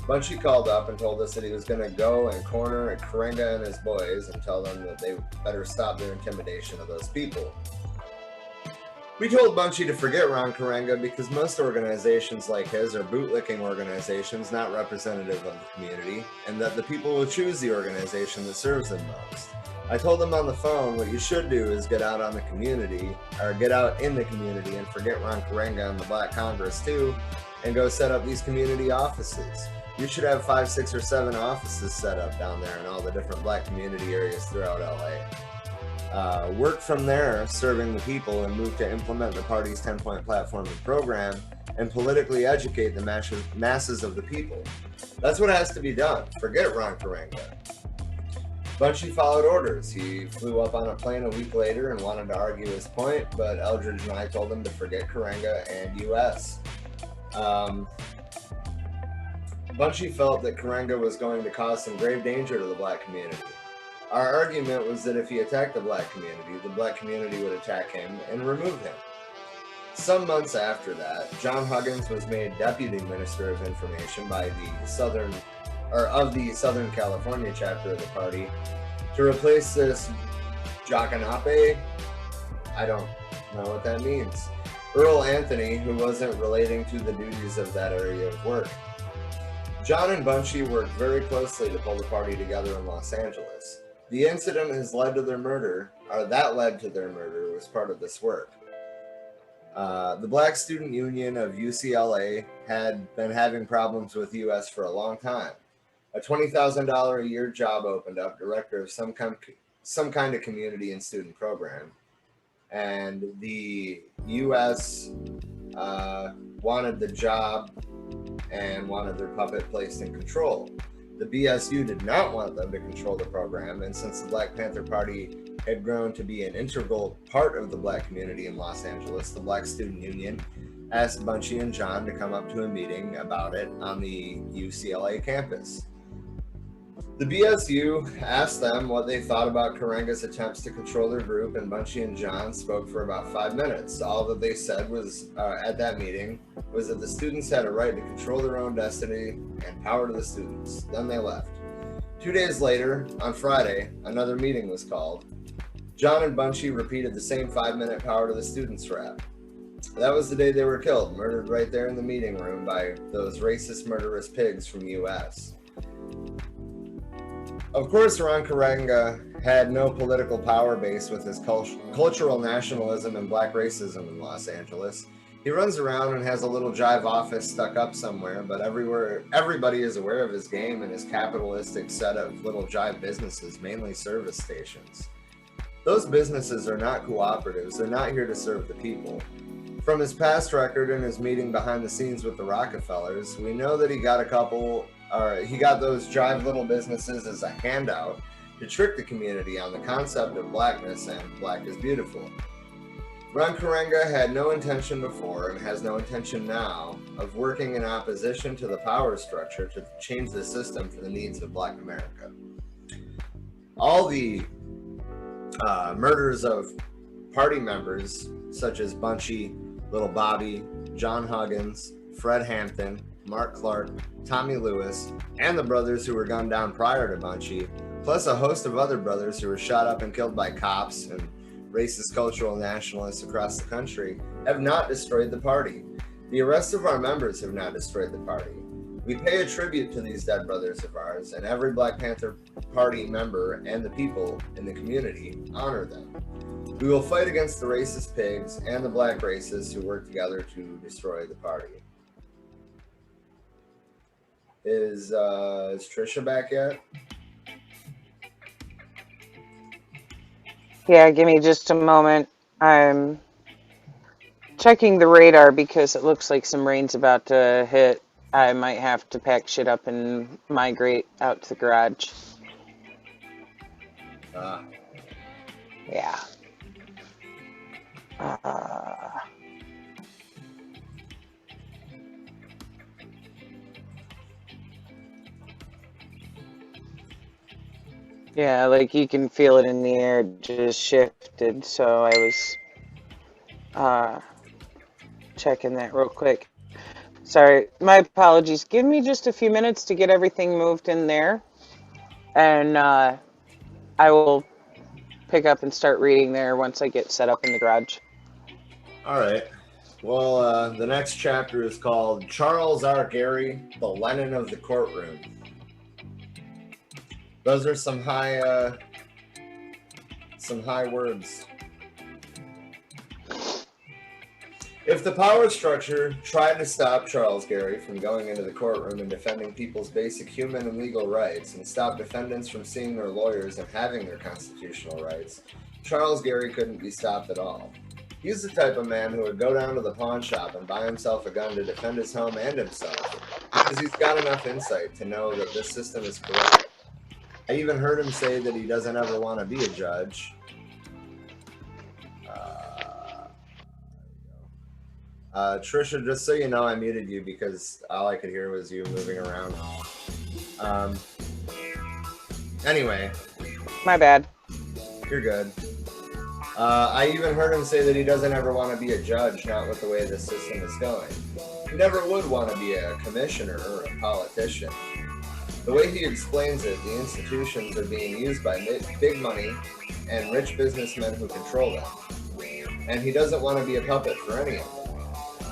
Bunchy called up and told us that he was going to go and corner Karenga and his boys and tell them that they better stop their intimidation of those people. We told Bunchy to forget Ron Karenga because most organizations like his are bootlicking organizations not representative of the community, and that the people will choose the organization that serves them most. I told him on the phone, what you should do is get out in the community and forget Ron Karenga and the Black Congress too, and go set up these community offices. You should have 5, 6, or 7 offices set up down there in all the different black community areas throughout LA. Work from there, serving the people, and move to implement the party's 10-point platform and program, and politically educate the masses of the people. That's what has to be done. Forget Ron Karenga. Bunchy followed orders. He flew up on a plane a week later and wanted to argue his point, but Eldridge and I told him to forget Karenga and US. Bunchy felt that Karenga was going to cause some grave danger to the black community. Our argument was that if he attacked the black community would attack him and remove him. Some months after that, John Huggins was made Deputy Minister of Information by the Southern California chapter of the party to replace this Jacanape, I don't know what that means, Earl Anthony, who wasn't relating to the duties of that area of work. John and Bunchy worked very closely to pull the party together in Los Angeles. The incident has led to their murder, or that led to their murder, was part of this work. The Black Student Union of UCLA had been having problems with US for a long time. A $20,000 a year job opened up, director of some kind of community and student program. And the US wanted the job and wanted their puppet placed in control. The BSU did not want them to control the program, and since the Black Panther Party had grown to be an integral part of the black community in Los Angeles, the Black Student Union asked Bunchy and John to come up to a meeting about it on the UCLA campus. The BSU asked them what they thought about Karenga's attempts to control their group, and Bunchy and John spoke for about 5 minutes. All that they said was at that meeting was that the students had a right to control their own destiny and power to the students. Then they left. 2 days later, on Friday, another meeting was called. John and Bunchy repeated the same 5-minute power to the students rap. That was the day they were killed, murdered right there in the meeting room by those racist, murderous pigs from the US. Of course, Ron Karenga had no political power base with his cultural nationalism and black racism in Los Angeles. He runs around and has a little jive office stuck up somewhere, but everybody is aware of his game and his capitalistic set of little jive businesses, mainly service stations. Those businesses are not cooperatives. They're not here to serve the people. From his past record and his meeting behind the scenes with the Rockefellers, we know that he got those jive little businesses as a handout to trick the community on the concept of blackness and black is beautiful. Ron Karenga had no intention before and has no intention now of working in opposition to the power structure to change the system for the needs of Black America. All the murders of party members such as Bunchy, Little Bobby, John Huggins, Fred Hampton, Mark Clark, Tommy Lewis, and the brothers who were gunned down prior to Bunchy, plus a host of other brothers who were shot up and killed by cops and racist cultural nationalists across the country, have not destroyed the party. The arrests of our members have not destroyed the party. We pay a tribute to these dead brothers of ours, and every Black Panther Party member and the people in the community honor them. We will fight against the racist pigs and the black racists who work together to destroy the party. Is Trisha back yet? Yeah, give me just a moment. I'm checking the radar because it looks like some rain's about to hit. I might have to pack shit up and migrate out to the garage. Yeah. Yeah, like you can feel it in the air, it just shifted, so I was checking that real quick. Sorry, my apologies. Give me just a few minutes to get everything moved in there, and I will pick up and start reading there once I get set up in the garage. All right. Well, the next chapter is called Charles R. Gary, the Lenin of the Courtroom. Those are some high words. If the power structure tried to stop Charles Gary from going into the courtroom and defending people's basic human and legal rights and stop defendants from seeing their lawyers and having their constitutional rights, Charles Gary couldn't be stopped at all. He's the type of man who would go down to the pawn shop and buy himself a gun to defend his home and himself, because he's got enough insight to know that this system is corrupt. I even heard him say that he doesn't ever want to be a judge. Trisha, just so you know, I muted you because all I could hear was you moving around. Anyway. My bad. You're good. I even heard him say that he doesn't ever want to be a judge, not with the way the system is going. He never would want to be a commissioner or a politician. The way he explains it, the institutions are being used by big money and rich businessmen who control them. And he doesn't want to be a puppet for any of them.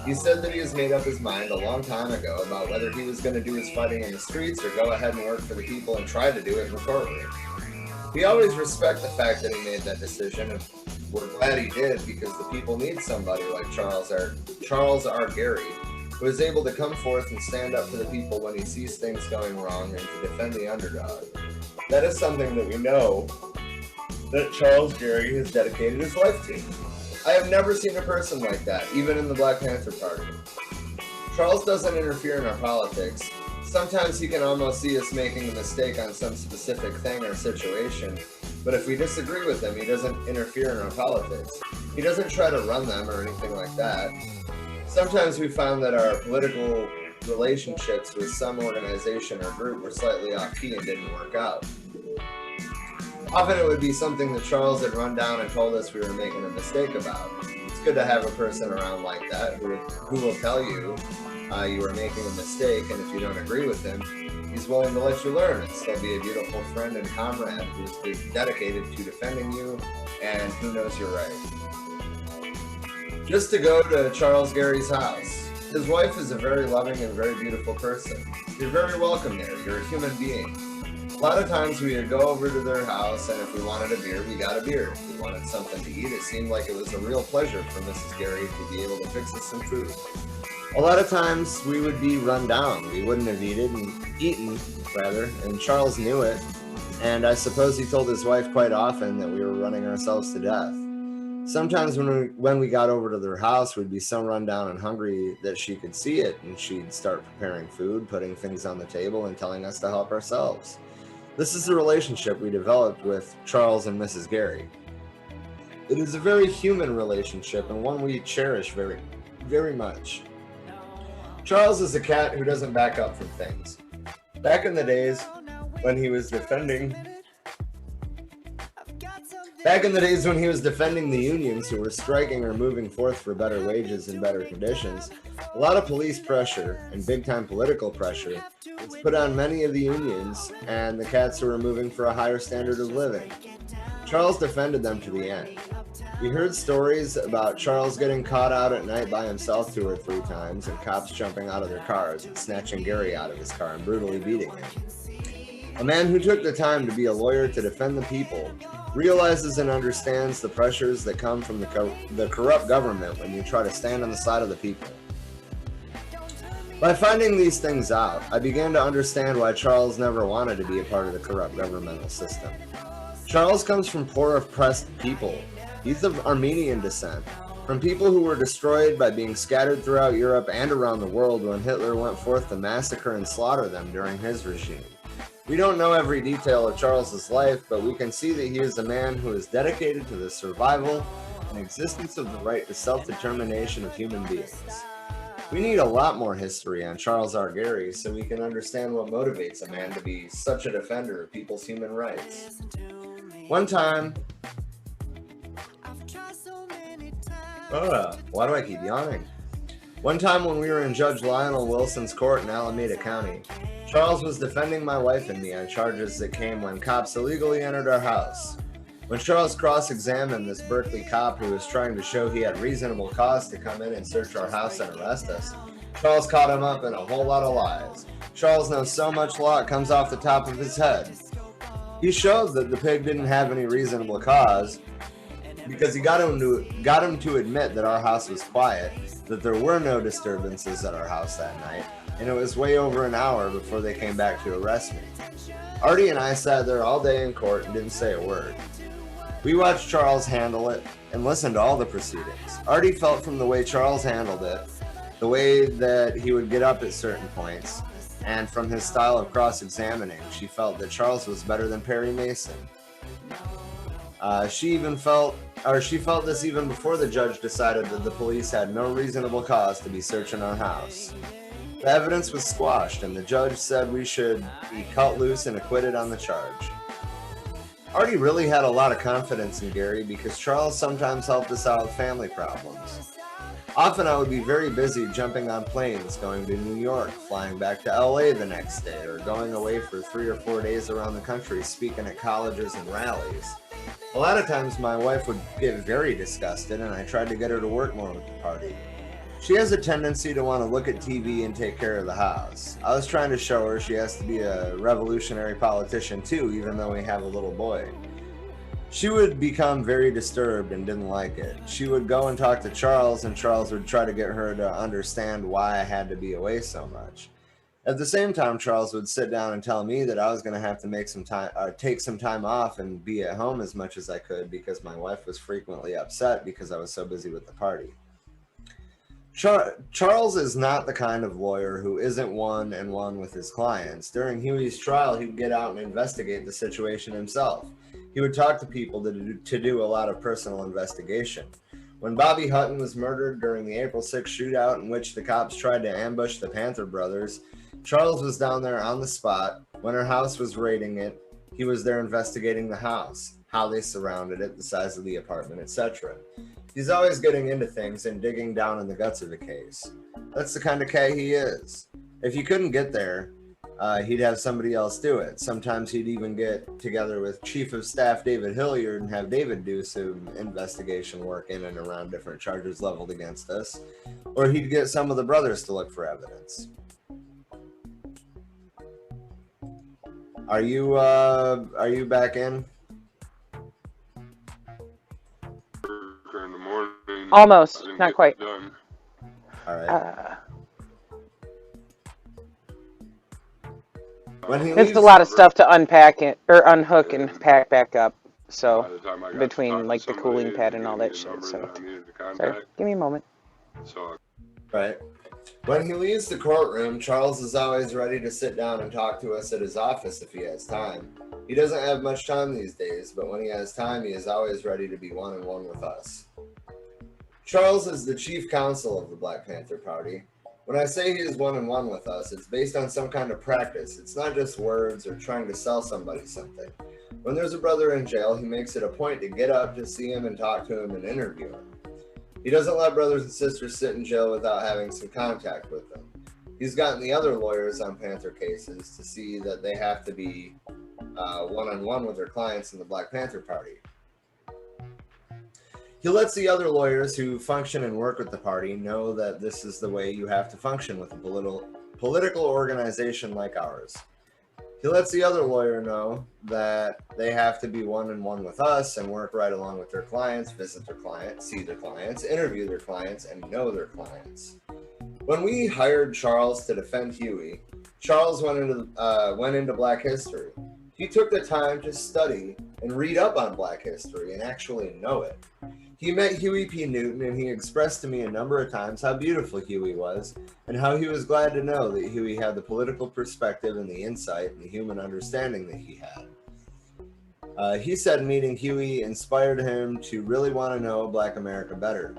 He said that he has made up his mind a long time ago about whether he was going to do his fighting in the streets or go ahead and work for the people and try to do it in the courtroom. We always respect the fact that he made that decision, and we're glad he did, because the people need somebody like Charles R. Gary, who is able to come forth and stand up for the people when he sees things going wrong and to defend the underdog. That is something that we know that Charles Gary has dedicated his life to. I have never seen a person like that, even in the Black Panther Party. Charles doesn't interfere in our politics. Sometimes he can almost see us making a mistake on some specific thing or situation, but if we disagree with him, he doesn't interfere in our politics. He doesn't try to run them or anything like that. Sometimes we found that our political relationships with some organization or group were slightly off key and didn't work out. Often it would be something that Charles had run down and told us we were making a mistake about. It's good to have a person around like that who will tell you you are making a mistake, and if you don't agree with him, he's willing to let you learn and still be a beautiful friend and comrade who's dedicated to defending you and who knows you're right. Just to go to Charles Gary's house. His wife is a very loving and very beautiful person. You're very welcome there. You're a human being. A lot of times we would go over to their house, and if we wanted a beer, we got a beer. If we wanted something to eat, it seemed like it was a real pleasure for Mrs. Gary to be able to fix us some food. A lot of times we would be run down. We wouldn't have eaten, and Charles knew it. And I suppose he told his wife quite often that we were running ourselves to death. Sometimes when we got over to their house, we'd be so run down and hungry that she could see it, and she'd start preparing food, putting things on the table, and telling us to help ourselves. This is the relationship we developed with Charles and Mrs. Gary. It is a very human relationship and one we cherish very, very much. Charles is a cat who doesn't back up from things. Back in the days when he was defending the unions who were striking or moving forth for better wages and better conditions, a lot of police pressure and big-time political pressure was put on many of the unions and the cats who were moving for a higher standard of living. Charles defended them to the end. We heard stories about Charles getting caught out at night by himself 2 or 3 times and cops jumping out of their cars and snatching Gary out of his car and brutally beating him. A man who took the time to be a lawyer to defend the people realizes and understands the pressures that come from the corrupt government when you try to stand on the side of the people. By finding these things out, I began to understand why Charles never wanted to be a part of the corrupt governmental system. Charles comes from poor, oppressed people. He's of Armenian descent, from people who were destroyed by being scattered throughout Europe and around the world when Hitler went forth to massacre and slaughter them during his regime. We don't know every detail of Charles's life, but we can see that he is a man who is dedicated to the survival and existence of the right to self-determination of human beings. We need a lot more history on Charles R. Gary so we can understand what motivates a man to be such a defender of people's human rights. One time... why do I keep yawning? One time when we were in Judge Lionel Wilson's court in Alameda County, Charles was defending my wife and me on charges that came when cops illegally entered our house. When Charles cross-examined this Berkeley cop who was trying to show he had reasonable cause to come in and search our house and arrest us, Charles caught him up in a whole lot of lies. Charles knows so much law it comes off the top of his head. He showed that the pig didn't have any reasonable cause because he got him to admit that our house was quiet, that there were no disturbances at our house that night, and it was way over an hour before they came back to arrest me. Artie and I sat there all day in court and didn't say a word. We watched Charles handle it and listened to all the proceedings. Artie felt from the way Charles handled it, the way that he would get up at certain points, and from his style of cross-examining, she felt that Charles was better than Perry Mason. She felt this even before the judge decided that the police had no reasonable cause to be searching our house. The evidence was squashed, and the judge said we should be cut loose and acquitted on the charge. Artie really had a lot of confidence in Gary because Charles sometimes helped us out with family problems. Often I would be very busy jumping on planes, going to New York, flying back to LA the next day, or going away for 3 or 4 days around the country speaking at colleges and rallies. A lot of times my wife would get very disgusted and I tried to get her to work more with the party. She has a tendency to want to look at TV and take care of the house. I was trying to show her she has to be a revolutionary politician too, even though we have a little boy. She would become very disturbed and didn't like it. She would go and talk to Charles, and Charles would try to get her to understand why I had to be away so much. At the same time, Charles would sit down and tell me that I was going to have to take some time off and be at home as much as I could because my wife was frequently upset because I was so busy with the party. Charles is not the kind of lawyer who isn't one-on-one with his clients. During Huey's trial, he'd get out and investigate the situation himself. He would talk to people to do a lot of personal investigation. When Bobby Hutton was murdered during the April 6th shootout in which the cops tried to ambush the Panther brothers, Charles was down there on the spot. When her house was raiding it, he was there investigating the house, how they surrounded it, the size of the apartment, etc. He's always getting into things and digging down in the guts of the case. That's the kind of guy he is. If you couldn't get there, he'd have somebody else do it. Sometimes he'd even get together with Chief of Staff David Hilliard and have David do some investigation work in and around different charges leveled against us. Or he'd get some of the brothers to look for evidence. Are you back in? In the morning, Almost, not quite. Done. All right. When he It's leaves, a lot of stuff to unpack it or unhook and pack back up. By So the time I got to between talk to like the somebody cooling and pad and give all me that a shit. number So that I needed to sorry, contact, give me a moment. so right. When he leaves the courtroom, Charles is always ready to sit down and talk to us at his office if he has time. He doesn't have much time these days, but when he has time, he is always ready to be one-on-one with us. Charles is the chief counsel of the Black Panther Party. When I say he is one-on-one with us, it's based on some kind of practice. It's not just words or trying to sell somebody something. When there's a brother in jail, he makes it a point to get up to see him and talk to him and interview him. He doesn't let brothers and sisters sit in jail without having some contact with them. He's gotten the other lawyers on Panther cases to see that they have to be one-on-one with their clients in the Black Panther Party. He lets the other lawyers who function and work with the party know that this is the way you have to function with a political organization like ours. He lets the other lawyer know that they have to be one-on-one with us and work right along with their clients, visit their clients, see their clients, interview their clients, and know their clients. When we hired Charles to defend Huey, Charles went into Black history. He took the time to study and read up on Black history and actually know it. He met Huey P. Newton, and he expressed to me a number of times how beautiful Huey was and how he was glad to know that Huey had the political perspective and the insight and the human understanding that he had. He said meeting Huey inspired him to really want to know Black America better.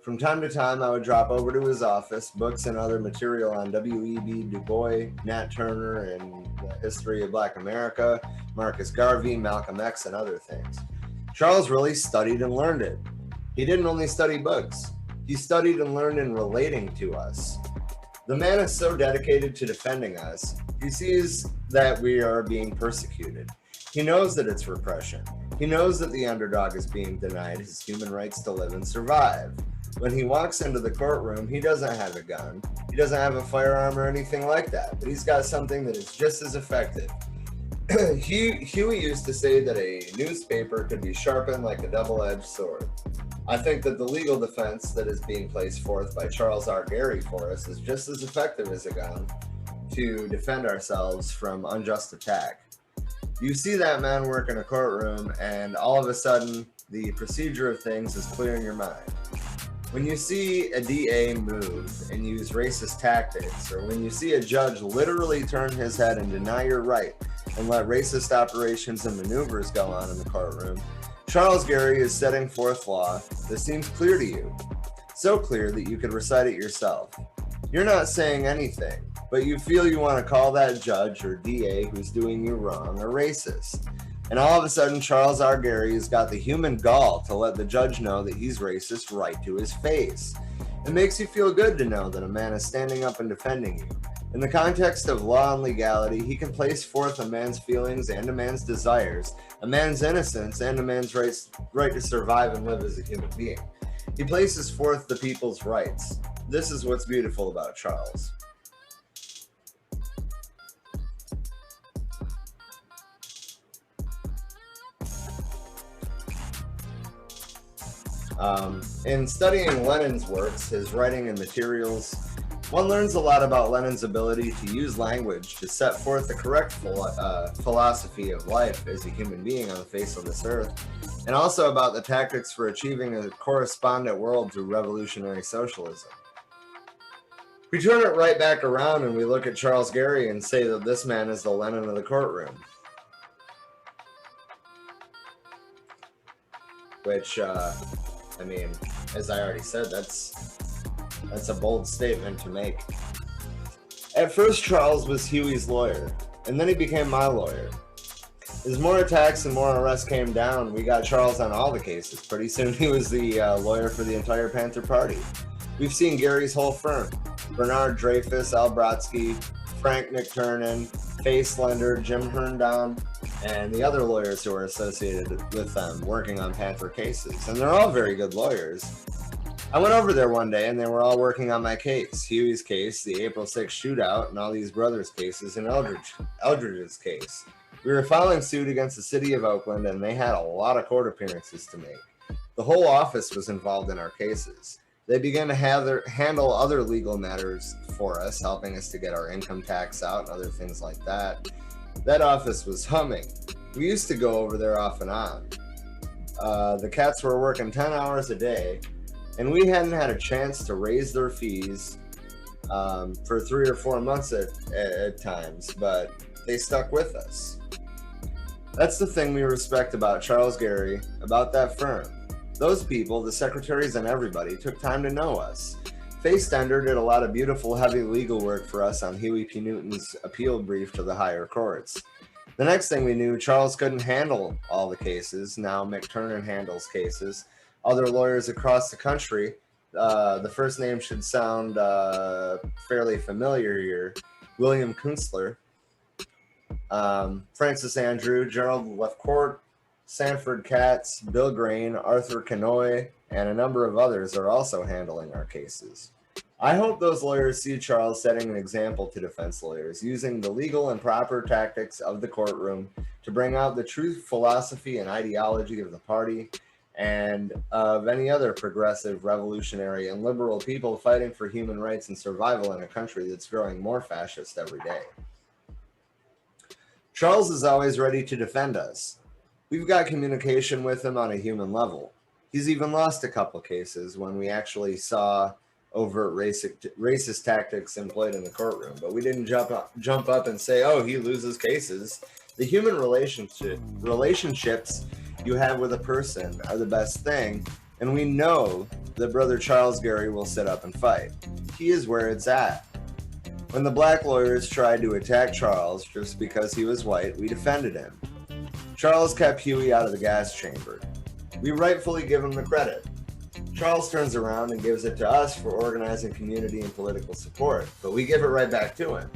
From time to time, I would drop over to his office, books and other material on W.E.B. Du Bois, Nat Turner, and the history of Black America, Marcus Garvey, Malcolm X, and other things. Charles really studied and learned it. He didn't only study books. He studied and learned in relating to us. The man is so dedicated to defending us, he sees that we are being persecuted. He knows that it's repression. He knows that the underdog is being denied his human rights to live and survive. When he walks into the courtroom, he doesn't have a gun. He doesn't have a firearm or anything like that, but he's got something that is just as effective. Huey used to say that a newspaper could be sharpened like a double-edged sword. I think that the legal defense that is being placed forth by Charles R. Gary for us is just as effective as a gun to defend ourselves from unjust attack. You see that man work in a courtroom, and all of a sudden, the procedure of things is clear in your mind. When you see a DA move and use racist tactics, or when you see a judge literally turn his head and deny your right and let racist operations and maneuvers go on in the courtroom, Charles Gary is setting forth law that seems clear to you. So clear that you could recite it yourself. You're not saying anything, but you feel you want to call that judge or DA who's doing you wrong a racist. And all of a sudden, Charles R. Gary has got the human gall to let the judge know that he's racist right to his face. It makes you feel good to know that a man is standing up and defending you. In the context of law and legality, he can place forth a man's feelings and a man's desires, a man's innocence and a man's right to survive and live as a human being. He places forth the people's rights. This is what's beautiful about Charles. In studying Lenin's works, his writing and materials, one learns a lot about Lenin's ability to use language to set forth the correct philosophy of life as a human being on the face of this earth, and also about the tactics for achieving a correspondent world through revolutionary socialism. We turn it right back around and we look at Charles Gary and say that this man is the Lenin of the courtroom. Which, I mean, as I already said, that's a bold statement to make. At first, Charles was Huey's lawyer, and then he became my lawyer. As more attacks and more arrests came down, we got Charles on all the cases. Pretty soon he was the lawyer for the entire Panther Party. We've seen Gary's whole firm: Bernard Dreyfus, Al Brodsky, Frank McTurnan, Faye Slender, Jim Herndon, and the other lawyers who are associated with them working on Panther cases. And they're all very good lawyers. I went over there one day and they were all working on my case, Huey's case, the April 6th shootout, and all these brothers' cases, and Eldridge's case. We were filing suit against the city of Oakland, and they had a lot of court appearances to make. The whole office was involved in our cases. They began to handle other legal matters for us, helping us to get our income tax out and other things like that. That office was humming. We used to go over there off and on. The cats were working 10 hours a day, and we hadn't had a chance to raise their fees for 3 or 4 months at times, but they stuck with us. That's the thing we respect about Charles Gary, about that firm. Those people, the secretaries and everybody, took time to know us. Faye Stender did a lot of beautiful, heavy legal work for us on Huey P. Newton's appeal brief to the higher courts. The next thing we knew, Charles couldn't handle all the cases. Now McTurnan handles cases. Other lawyers across the country, the first name should sound fairly familiar here: William Kunstler, Francis Andrew, Gerald Lefcourt, Sanford Katz, Bill Green, Arthur Kanoy, and a number of others are also handling our cases. I hope those lawyers see Charles setting an example to defense lawyers, using the legal and proper tactics of the courtroom to bring out the true philosophy and ideology of the party and of any other progressive, revolutionary, and liberal people fighting for human rights and survival in a country that's growing more fascist every day. Charles is always ready to defend us. We've got communication with him on a human level. He's even lost a couple cases when we actually saw overt racist tactics employed in the courtroom, but we didn't jump up and say, oh, he loses cases. The human relationships you have with a person are the best thing, and we know that Brother Charles Gary will sit up and fight. He is where it's at. When the black lawyers tried to attack Charles just because he was white, we defended him. Charles kept Huey out of the gas chamber. We rightfully give him the credit. Charles turns around and gives it to us for organizing community and political support, but we give it right back to him.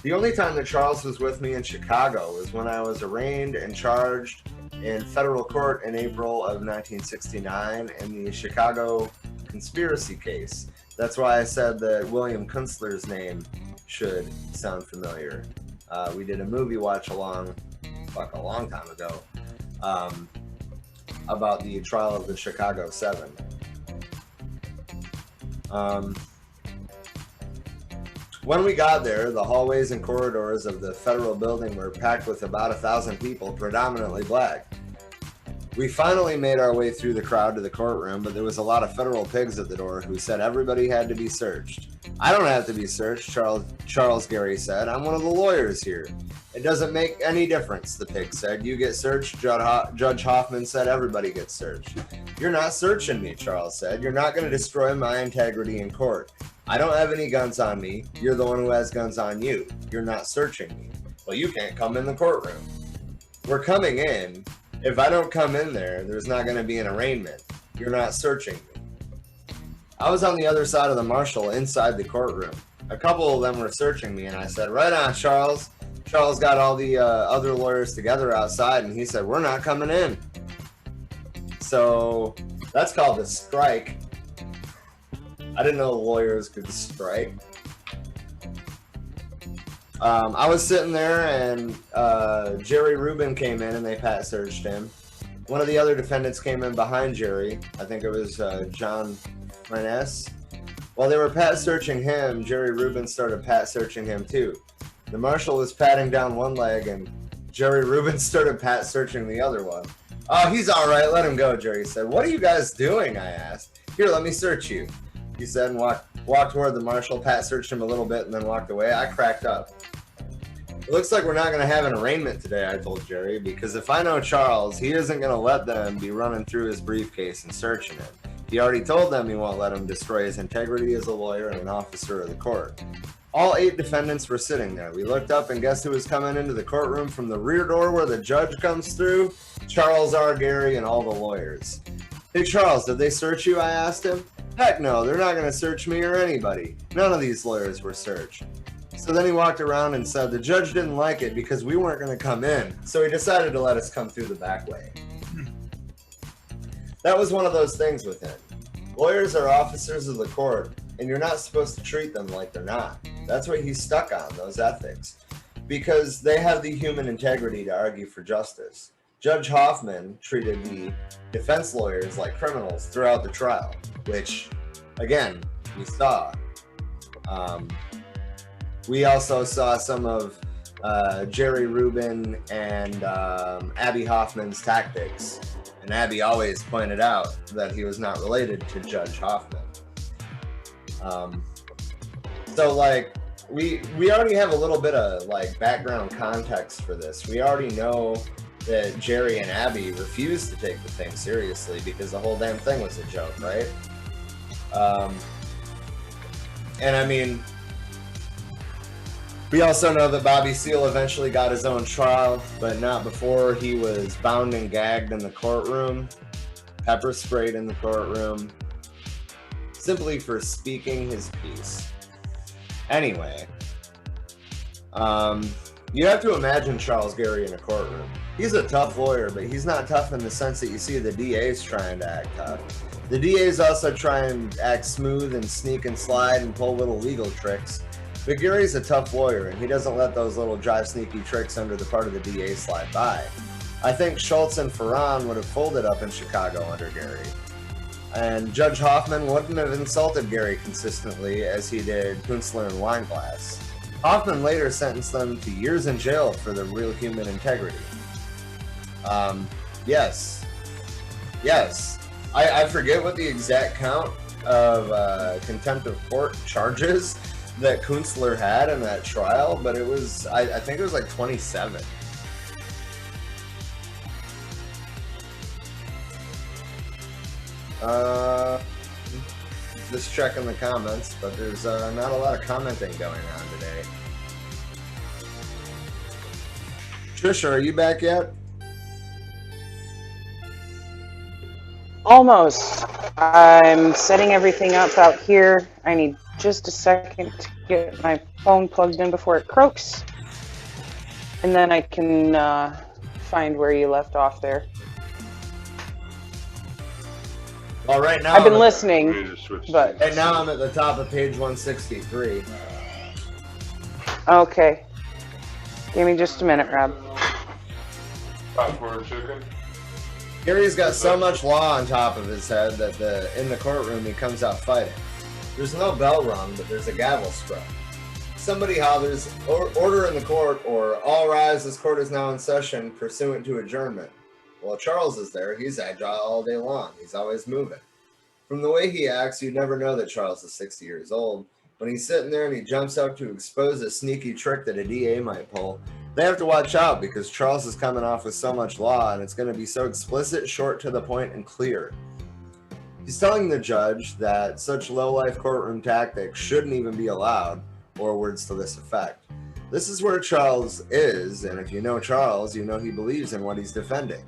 The only time that Charles was with me in Chicago was when I was arraigned and charged in federal court in April of 1969 in the Chicago conspiracy case. That's why I said that William Kunstler's name should sound familiar. We did a movie watch along, a long time ago, about the trial of the Chicago 7. When we got there, the hallways and corridors of the federal building were packed with about 1,000 people, predominantly black. We finally made our way through the crowd to the courtroom, but there was a lot of federal pigs at the door who said everybody had to be searched. I don't have to be searched, Charles Gary said. I'm one of the lawyers here. It doesn't make any difference, the pig said. You get searched. Judge Hoffman said everybody gets searched. You're not searching me, Charles said. You're not going to destroy my integrity in court. I don't have any guns on me. You're the one who has guns on you. You're not searching me. Well, you can't come in the courtroom. We're coming in. If I don't come in there, there's not going to be an arraignment. You're not searching me. I was on the other side of the marshal inside the courtroom. A couple of them were searching me, and I said, right on, Charles. Charles got all the other lawyers together outside, and he said, we're not coming in. So that's called a strike. I didn't know lawyers could strike. I was sitting there, and Jerry Rubin came in, and they pat searched him. One of the other defendants came in behind Jerry. I think it was John Renes. While they were pat searching him, Jerry Rubin started pat searching him too. The marshal was patting down one leg, and Jerry Rubin started pat searching the other one. Oh, he's all right. Let him go, Jerry said. What are you guys doing? I asked. Here, let me search you, he said, and walked toward the marshal. Pat searched him a little bit and then walked away. I cracked up. It looks like we're not going to have an arraignment today, I told Jerry, because if I know Charles, he isn't going to let them be running through his briefcase and searching it. He already told them he won't let him destroy his integrity as a lawyer and an officer of the court. All 8 defendants were sitting there. We looked up, and guess who was coming into the courtroom from the rear door where the judge comes through? Charles R. Gary and all the lawyers. Hey, Charles, did they search you? I asked him. Heck no, they're not going to search me or anybody. None of these lawyers were searched. So then he walked around and said the judge didn't like it because we weren't going to come in, so he decided to let us come through the back way. That was one of those things with him. Lawyers are officers of the court, and you're not supposed to treat them like they're not. That's what he's stuck on, those ethics, because they have the human integrity to argue for justice. Judge Hoffman treated the defense lawyers like criminals throughout the trial, which, again, we saw. We also saw some of Jerry Rubin and Abby Hoffman's tactics, and Abby always pointed out that he was not related to Judge Hoffman. So, like, we already have a little bit of, like, background context for this. We already know that Jerry and Abby refused to take the thing seriously because the whole damn thing was a joke, right? And I mean, we also know that Bobby Seale eventually got his own trial, but not before he was bound and gagged in the courtroom, pepper sprayed in the courtroom, simply for speaking his piece. Anyway, you have to imagine Charles Gary in a courtroom. He's a tough lawyer, but he's not tough in the sense that you see the DAs trying to act tough. The DAs also try and act smooth and sneak and slide and pull little legal tricks. But Gary's a tough lawyer, and he doesn't let those little jive sneaky tricks under the part of the DA slide by. I think Schultz and Ferran would have folded up in Chicago under Gary. And Judge Hoffman wouldn't have insulted Gary consistently as he did Kunstler and Weinglass. Hoffman later sentenced them to years in jail for their real human integrity. Yes. I forget what the exact count of contempt of court charges that Kunstler had in that trial, but it was, I think it was like 27. Just checking the comments, but there's not a lot of commenting going on today. Trisha, are you back yet? Almost. I'm setting everything up out here. I need just a second to get my phone plugged in before it croaks. And then I can find where you left off there. Well, right now I've been We listening, need to switch but... Right now I'm at the top of page 163. Okay. Give me just a minute, Rob. popcorn chicken. Gary's got so much law on top of his head that in the courtroom he comes out fighting. There's no bell rung, but there's a gavel struck. Somebody hollers, order in the court, or all rise, this court is now in session, pursuant to adjournment. While Charles is there, he's agile all day long. He's always moving. From the way he acts, you'd never know that Charles is 60 years old. When he's sitting there and he jumps up to expose a sneaky trick that a DA might pull, they have to watch out because Charles is coming off with so much law and it's going to be so explicit, short to the point, and clear. He's telling the judge that such low-life courtroom tactics shouldn't even be allowed, or words to this effect. This is where Charles is, and if you know Charles, you know he believes in what he's defending.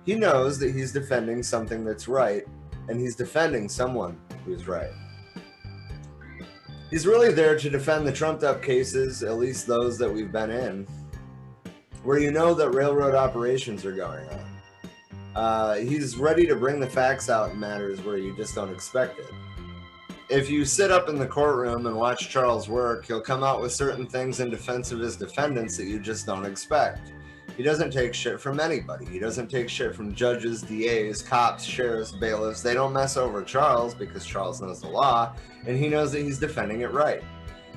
He knows that he's defending something that's right, and he's defending someone who's right. He's really there to defend the trumped-up cases, at least those that we've been in, where you know that railroad operations are going on. He's ready to bring the facts out in matters where you just don't expect it. If you sit up in the courtroom and watch Charles work, he'll come out with certain things in defense of his defendants that you just don't expect. He doesn't take shit from anybody. He doesn't take shit from judges, DAs, cops, sheriffs, bailiffs. They don't mess over Charles because Charles knows the law, and he knows that he's defending it right.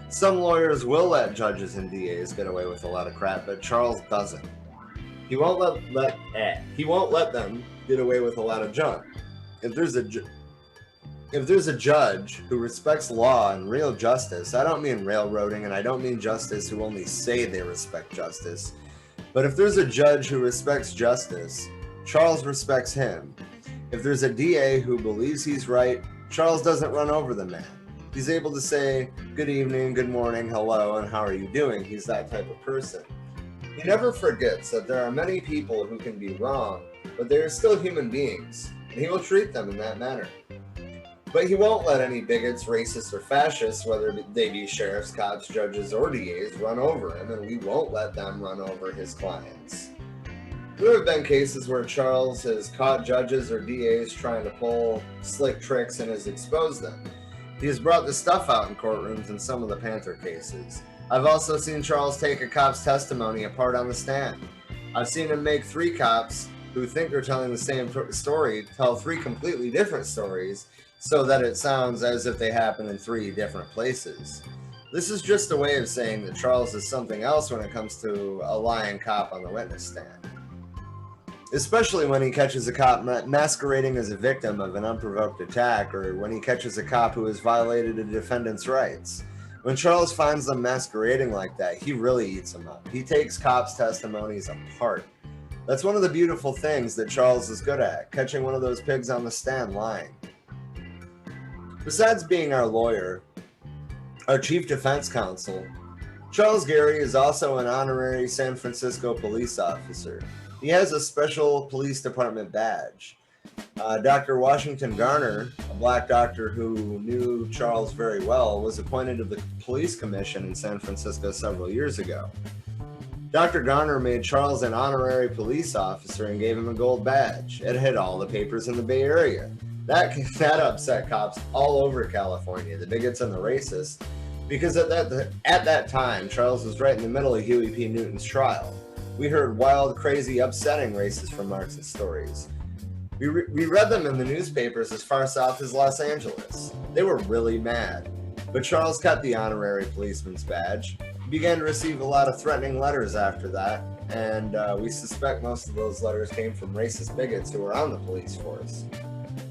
Some lawyers will let judges and DAs get away with a lot of crap, but Charles doesn't. He won't let them get away with a lot of junk. If there's a judge who respects law and real justice, I don't mean railroading, and I don't mean justice who only say they respect justice. But if there's a judge who respects justice, Charles respects him. If there's a DA who believes he's right, Charles doesn't run over the man. He's able to say, good evening, good morning, hello, and how are you doing? He's that type of person. He never forgets that there are many people who can be wrong, but they are still human beings, and he will treat them in that manner. But he won't let any bigots, racists, or fascists, whether they be sheriffs, cops, judges, or DAs, run over him, and we won't let them run over his clients. There have been cases where Charles has caught judges or DAs trying to pull slick tricks and has exposed them. He has brought the stuff out in courtrooms in some of the Panther cases. I've also seen Charles take a cop's testimony apart on the stand. I've seen him make 3 cops who think they're telling the same story tell 3 completely different stories, so that it sounds as if they happen in 3 different places. This is just a way of saying that Charles is something else when it comes to a lying cop on the witness stand. Especially when he catches a cop masquerading as a victim of an unprovoked attack, or when he catches a cop who has violated a defendant's rights. When Charles finds them masquerading like that, he really eats them up. He takes cops' testimonies apart. That's one of the beautiful things that Charles is good at, catching one of those pigs on the stand lying. Besides being our lawyer, our chief defense counsel, Charles Gary is also an honorary San Francisco police officer. He has a special police department badge. Dr. Washington Garner, a black doctor who knew Charles very well, was appointed to the police commission in San Francisco several years ago. Dr. Garner made Charles an honorary police officer and gave him a gold badge. It hit all the papers in the Bay Area. That upset cops all over California, the bigots and the racists, because at that time, Charles was right in the middle of Huey P. Newton's trial. We heard wild, crazy, upsetting racist remarks and stories. We read them in the newspapers as far south as Los Angeles. They were really mad. But Charles kept the honorary policeman's badge. He began to receive a lot of threatening letters after that, and we suspect most of those letters came from racist bigots who were on the police force.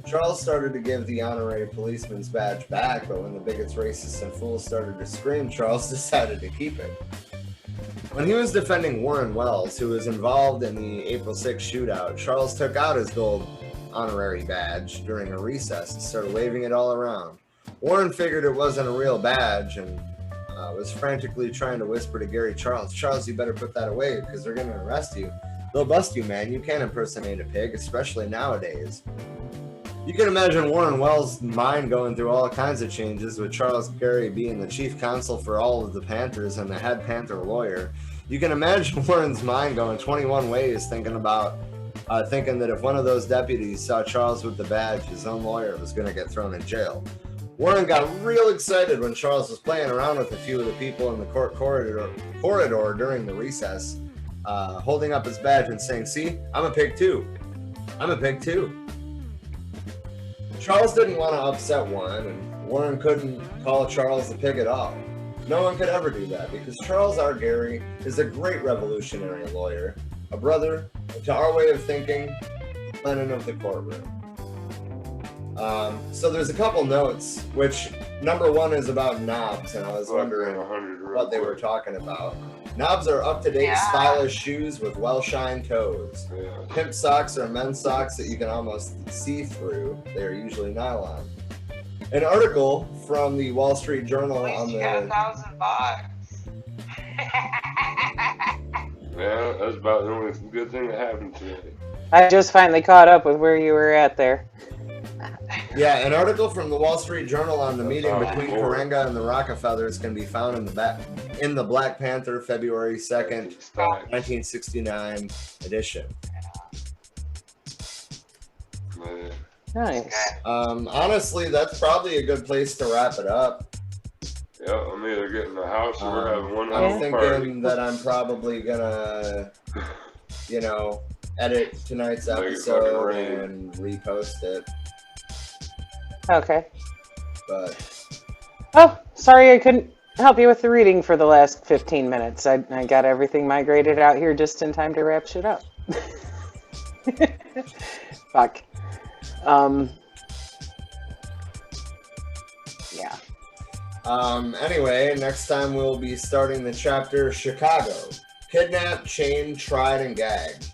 Charles started to give the honorary policeman's badge back, but when the bigots, racists, and fools started to scream, Charles decided to keep it. When he was defending Warren Wells, who was involved in the April 6th shootout, Charles took out his gold honorary badge during a recess and started waving it all around. Warren figured it wasn't a real badge and was frantically trying to whisper to Gary Charles, "Charles, you better put that away because they're going to arrest you. They'll bust you, man. You can't impersonate a pig, especially nowadays." You can imagine Warren Wells' mind going through all kinds of changes, with Charles Gary being the chief counsel for all of the Panthers and the head Panther lawyer. You can imagine Warren's mind going 21 ways, thinking that if one of those deputies saw Charles with the badge, his own lawyer was going to get thrown in jail. Warren got real excited when Charles was playing around with a few of the people in the court corridor during the recess, holding up his badge and saying, "See, I'm a pig too. I'm a pig too." Charles didn't want to upset Warren, and Warren couldn't call Charles a pig at all. No one could ever do that, because Charles R. Gary is a great revolutionary lawyer, a brother to our way of thinking, Lenin of the courtroom. So there's a couple notes, which number one is about knobs, and I was wondering what they were talking about. Knobs are up-to-date, stylish shoes with well-shined toes. Yeah. Pimp socks are men's socks that you can almost see through. They are usually nylon. An article from the Wall Street Journal on the... $1,000. Yeah, that's about the only good thing that happened today. I just finally caught up with where you were at there. Yeah, an article from the Wall Street Journal on the meeting That's between awful. Karenga and the Rockefellers can be found in the Black Panther February 2nd, 1969 edition. Man. Nice. Honestly, that's probably a good place to wrap it up. Yeah, I'm either getting a house or we're having one I'm house thinking party. that I'm probably gonna, edit tonight's Make it episode fucking rain. and repost it. Okay. But Oh, sorry I couldn't help you with the reading for the last 15 minutes. I got everything migrated out here just in time to wrap shit up. Fuck. Yeah. Anyway, next time we'll be starting the chapter Chicago. Kidnapped, chained, tried, and gagged.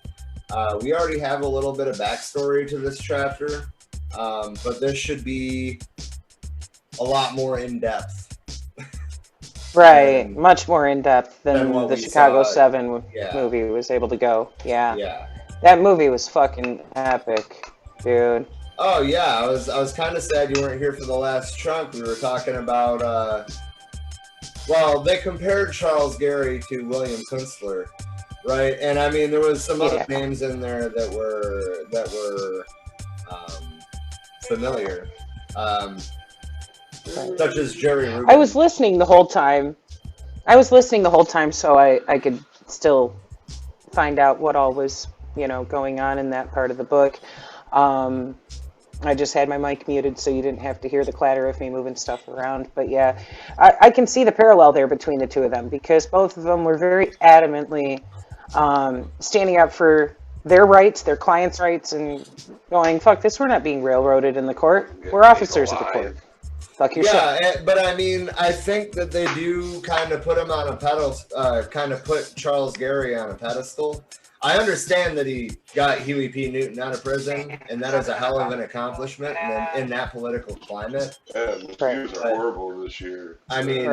We already have a little bit of backstory to this chapter, but this should be a lot more in-depth. Right. Much more in depth than than what the we Chicago saw. 7 Yeah. movie was able to go. Yeah. Yeah. That movie was fucking epic, dude. Oh yeah, I was kind of sad you weren't here for the last chunk. We were talking about they compared Charles Gary to William Kunstler, right? And I mean there was some other names in there that were familiar, such as Jerry Rubin. I was listening the whole time. So I could still find out what all was, going on in that part of the book. I just had my mic muted so you didn't have to hear the clatter of me moving stuff around. But yeah, I can see the parallel there between the two of them, because both of them were very adamantly standing up for their rights, their clients' rights, and going, fuck this, we're not being railroaded in the court. We're officers of the court. Fuck your shit. Yeah, but I mean, I think that they do kind of put him on a pedestal, kind of put Charles Gary on a pedestal. I understand that he got Huey P. Newton out of prison, and that is a hell of an accomplishment in that political climate. Yeah, the news are horrible this year. I mean,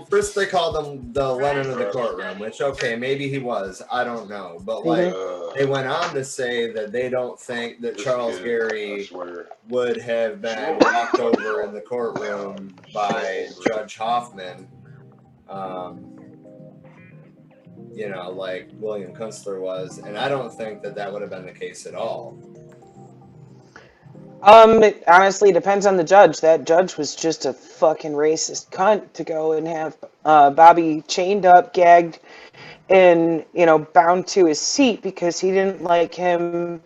first they called him the Lenin of the courtroom, which, okay, maybe he was. I don't know. But, they went on to say that they don't think that Charles Gary would have been walked over in the courtroom by Judge Hoffman. like William Kunstler was, and I don't think that would have been the case at all. It honestly depends on the judge. That judge was just a fucking racist cunt to go and have Bobby chained up, gagged, and bound to his seat because he didn't like him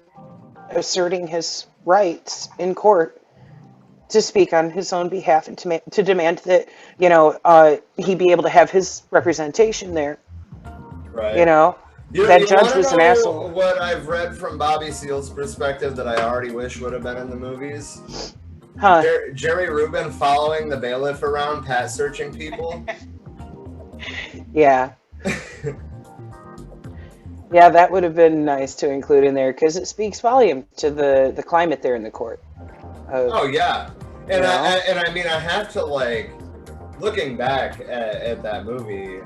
asserting his rights in court to speak on his own behalf and to demand that he be able to have his representation there. Right. That judge was an asshole. What I've read from Bobby Seale's perspective that I already wish would have been in the movies? Huh. Jerry Rubin following the bailiff around, pat searching people. Yeah. Yeah, that would have been nice to include in there because it speaks volume to the climate there in the court. Oh yeah, and I have to looking back at that movie,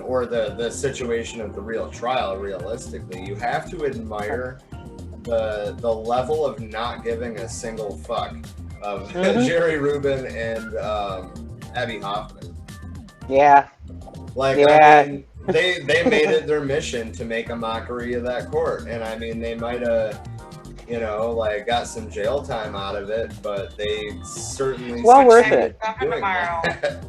or the situation of the real trial, realistically, you have to admire the level of not giving a single fuck of Jerry Rubin and Abby Hoffman. Yeah. They made it their mission to make a mockery of that court, and they might have got some jail time out of it, but they certainly worth it. Doing that.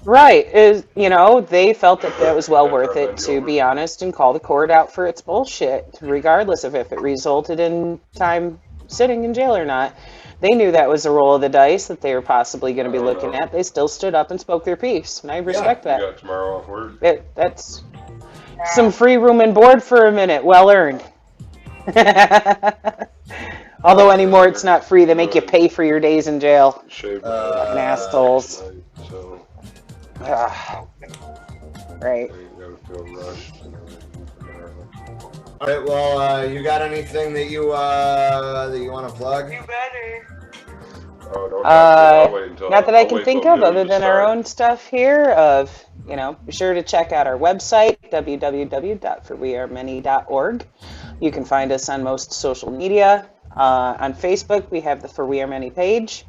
Right. They felt that was well worth it, to be honest, and call the court out for its bullshit, regardless of if it resulted in time sitting in jail or not. They knew that was a roll of the dice that they were possibly going to be looking at. They still stood up and spoke their piece, and I respect that. You got tomorrow off work? That's some free room and board for a minute. Well earned. Although anymore it's not free. They make you pay for your days in jail. Fucking assholes. So Right. you gotta feel rushed and everything. All right. Well, you got anything that you want to plug? You better. Oh, don't I'll wait until, Not that I I'll can wait think till of, noon other to than our start. own stuff here. Be sure to check out our website, www.forwearemany.org. You can find us on most social media. On Facebook, we have the For We Are Many page,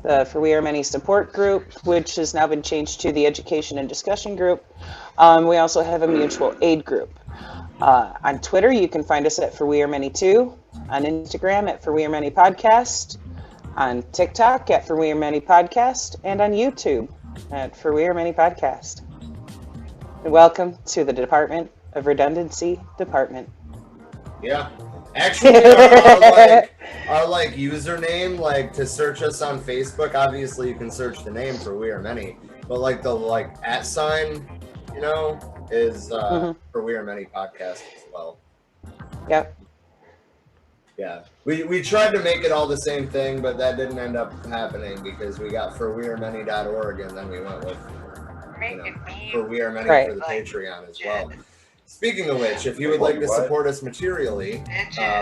the For We Are Many support group, which has now been changed to the Education and Discussion group. We also have a mutual aid group. On Twitter, you can find us at For We Are Many 2. On Instagram at For We Are Many Podcast. On TikTok at For We Are Many Podcast. And on YouTube at For We Are Many Podcast. And welcome to the Department of Redundancy Department. Yeah. Actually, our username, to search us on Facebook, obviously you can search the name For We Are Many, but the @ sign, is For We Are Many Podcast as well. Yep. Yeah. We tried to make it all the same thing, but that didn't end up happening because we got forwearemany.org and then we went with For We Are Many for the Patreon as well. Speaking of which, if you would like to support us materially,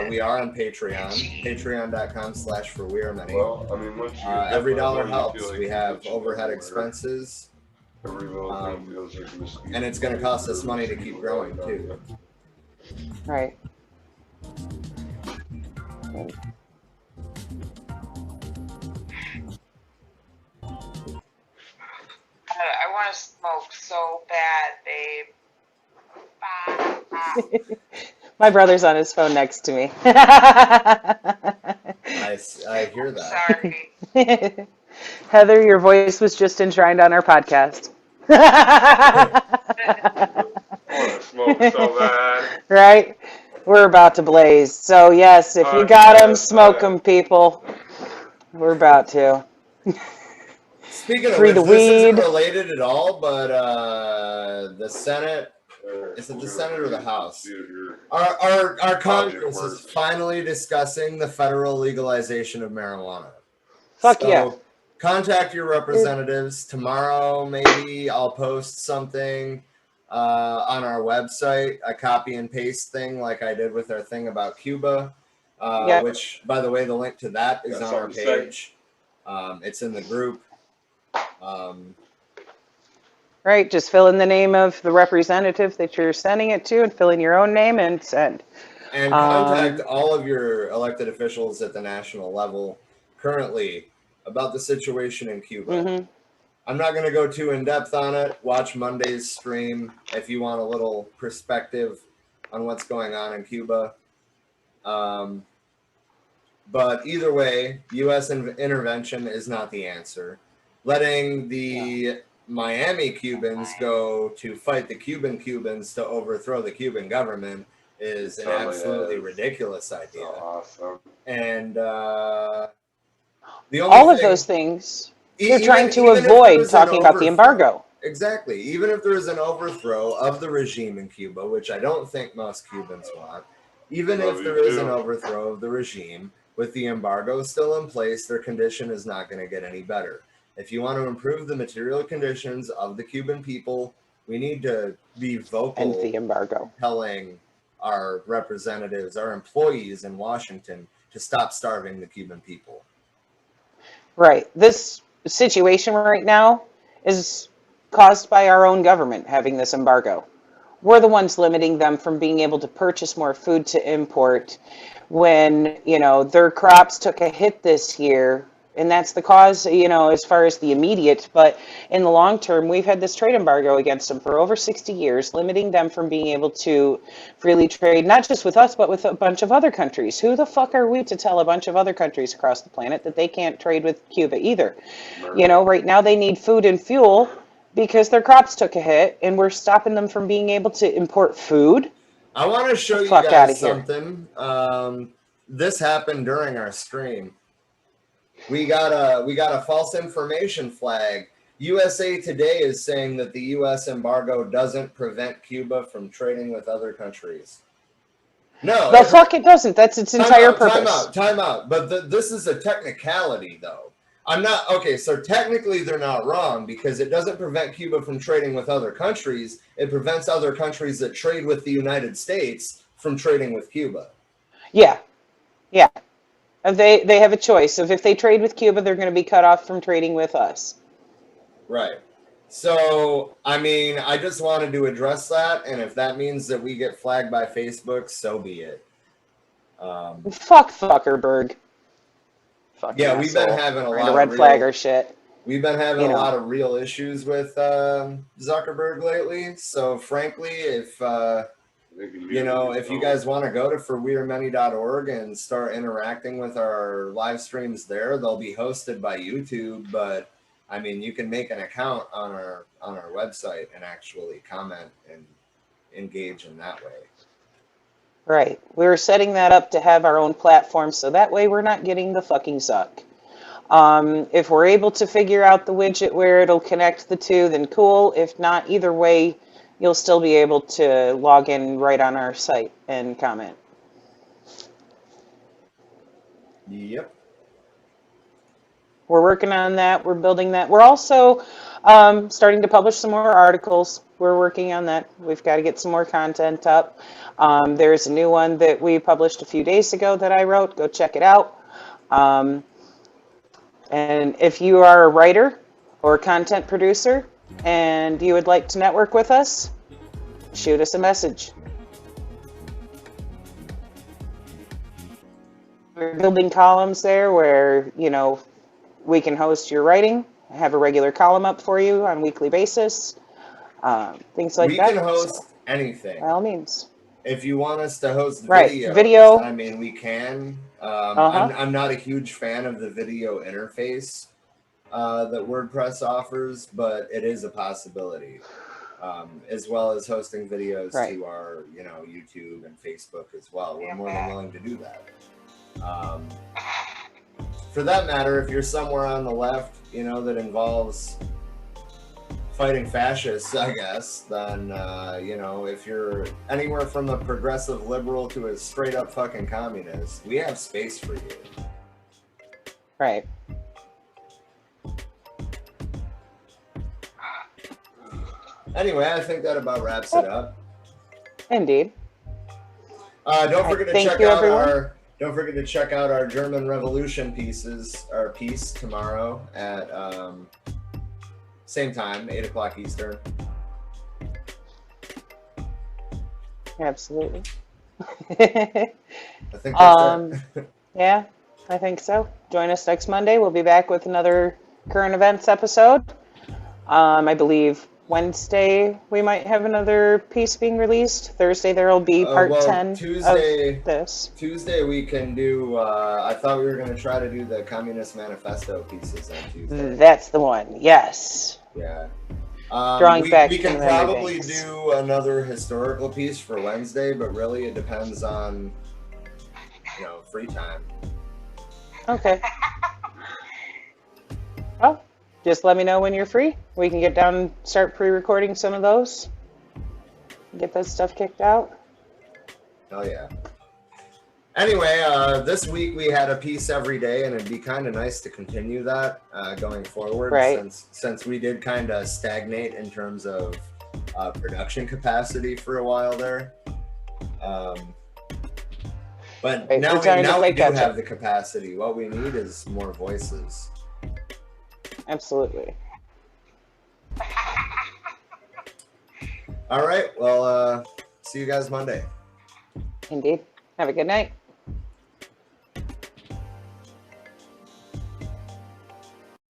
we are on Patreon, patreon.com/forwearemany. Well, once you every dollar helps. We have overhead expenses, every little thing feels like a mosquito. and it's going to cost us money to keep growing too. Right. I want to smoke so bad, babe. My brother's on his phone next to me. I hear that. Sorry. Heather, your voice was just enshrined on our podcast. I want to smoke so bad. Right? We're about to blaze. So, yes, if you got them, smoke them, people. We're about to. Speaking of Free which, the this weed. isn't related at all, but the Senate, is it the Senate or the House? Our Congress is finally discussing the federal legalization of marijuana. Fuck yeah. Contact your representatives. Tomorrow, maybe I'll post something on our website, a copy and paste thing like I did with our thing about Cuba, which, by the way, the link to that is on our page. It's in the group. Right, just fill in the name of the representative that you're sending it to and fill in your own name and send. And contact all of your elected officials at the national level currently about the situation in Cuba. I'm not going to go too in depth on it. Watch Monday's stream if you want a little perspective on what's going on in Cuba. But either way, U.S. intervention is not the answer. Letting the Miami Cubans go to fight the Cubans to overthrow the Cuban government is an absolutely ridiculous idea. So awesome. And the only All of those things, they're trying to avoid talking about the embargo. Exactly. Even if there is an overthrow of the regime in Cuba, which I don't think most Cubans want, even if there is an overthrow of the regime, with the embargo still in place, their condition is not going to get any better. If you want to improve the material conditions of the Cuban people, we need to be vocal and the embargo, telling our representatives, our employees in Washington, to stop starving the Cuban people. Right. This situation right now is caused by our own government having this embargo. We're the ones limiting them from being able to purchase more food to import when, their crops took a hit this year. And that's the cause, as far as the immediate. But in the long term, we've had this trade embargo against them for over 60 years, limiting them from being able to freely trade, not just with us, but with a bunch of other countries. Who the fuck are we to tell a bunch of other countries across the planet that they can't trade with Cuba either? Right now they need food and fuel because their crops took a hit, and we're stopping them from being able to import food. I want to show you guys something. This happened during our stream. We got a false information flag. USA Today is saying that the U.S. embargo doesn't prevent Cuba from trading with other countries. No. The fuck it doesn't. That's its entire purpose. Time out. But this is a technicality, though. So technically they're not wrong because it doesn't prevent Cuba from trading with other countries. It prevents other countries that trade with the United States from trading with Cuba. Yeah. They have a choice. If they trade with Cuba, they're going to be cut off from trading with us. Right. So, I just wanted to address that, and if that means that we get flagged by Facebook, so be it. Fuck Zuckerberg. Yeah, we've been having a lot of red flag or shit. We've been having a lot of real issues with Zuckerberg lately. So, frankly, if you guys want to go to forwearemany.org and start interacting with our live streams there, they'll be hosted by YouTube. But you can make an account on our website and actually comment and engage in that way. Right. We're setting that up to have our own platform, so that way we're not getting the fucking suck. If we're able to figure out the widget where it'll connect the two, then cool. If not, either way, you'll still be able to log in right on our site and comment. Yep. We're working on that. We're building that. We're also starting to publish some more articles. We're working on that. We've got to get some more content up. There's a new one that we published a few days ago that I wrote. Go check it out. And if you are a writer or a content producer and you would like to network with us, shoot us a message. We're building columns there where, we can host your writing, have a regular column up for you on a weekly basis, things like that. We can host anything. By all means. If you want us to host video, we can. I'm not a huge fan of the video interface that WordPress offers, but it is a possibility. As well as hosting videos to our, YouTube and Facebook as well. We're more than willing to do that. For that matter, if you're somewhere on the left, that involves fighting fascists, I guess, then, if you're anywhere from a progressive liberal to a straight up fucking communist, we have space for you. Right. Anyway, I think that about wraps it up. Indeed. Don't forget to check out our German Revolution piece tomorrow at same time, 8 o'clock Eastern. Absolutely. I think that's it. Yeah, I think so. Join us next Monday. We'll be back with another current events episode. I believe Wednesday we might have another piece being released. Thursday there will be part well, 10 Tuesday- of this. Tuesday we can do. I thought we were going to try to do the Communist Manifesto pieces on Tuesday. That's the one. Yes. Yeah. Drawing back we can from memory probably banks. do another historical piece for Wednesday, but really it depends on, free time. Okay. Well, just let me know when you're free. We can get down and start pre-recording some of those. Get that stuff kicked out. Oh yeah. Anyway, this week we had a piece every day, and it'd be kind of nice to continue that going forward. Right. Since we did kind of stagnate in terms of production capacity for a while there. But Right, now we're trying to we play do catch have up. the capacity. What we need is more voices. Absolutely. All right. Well, see you guys Monday. Indeed. Have a good night.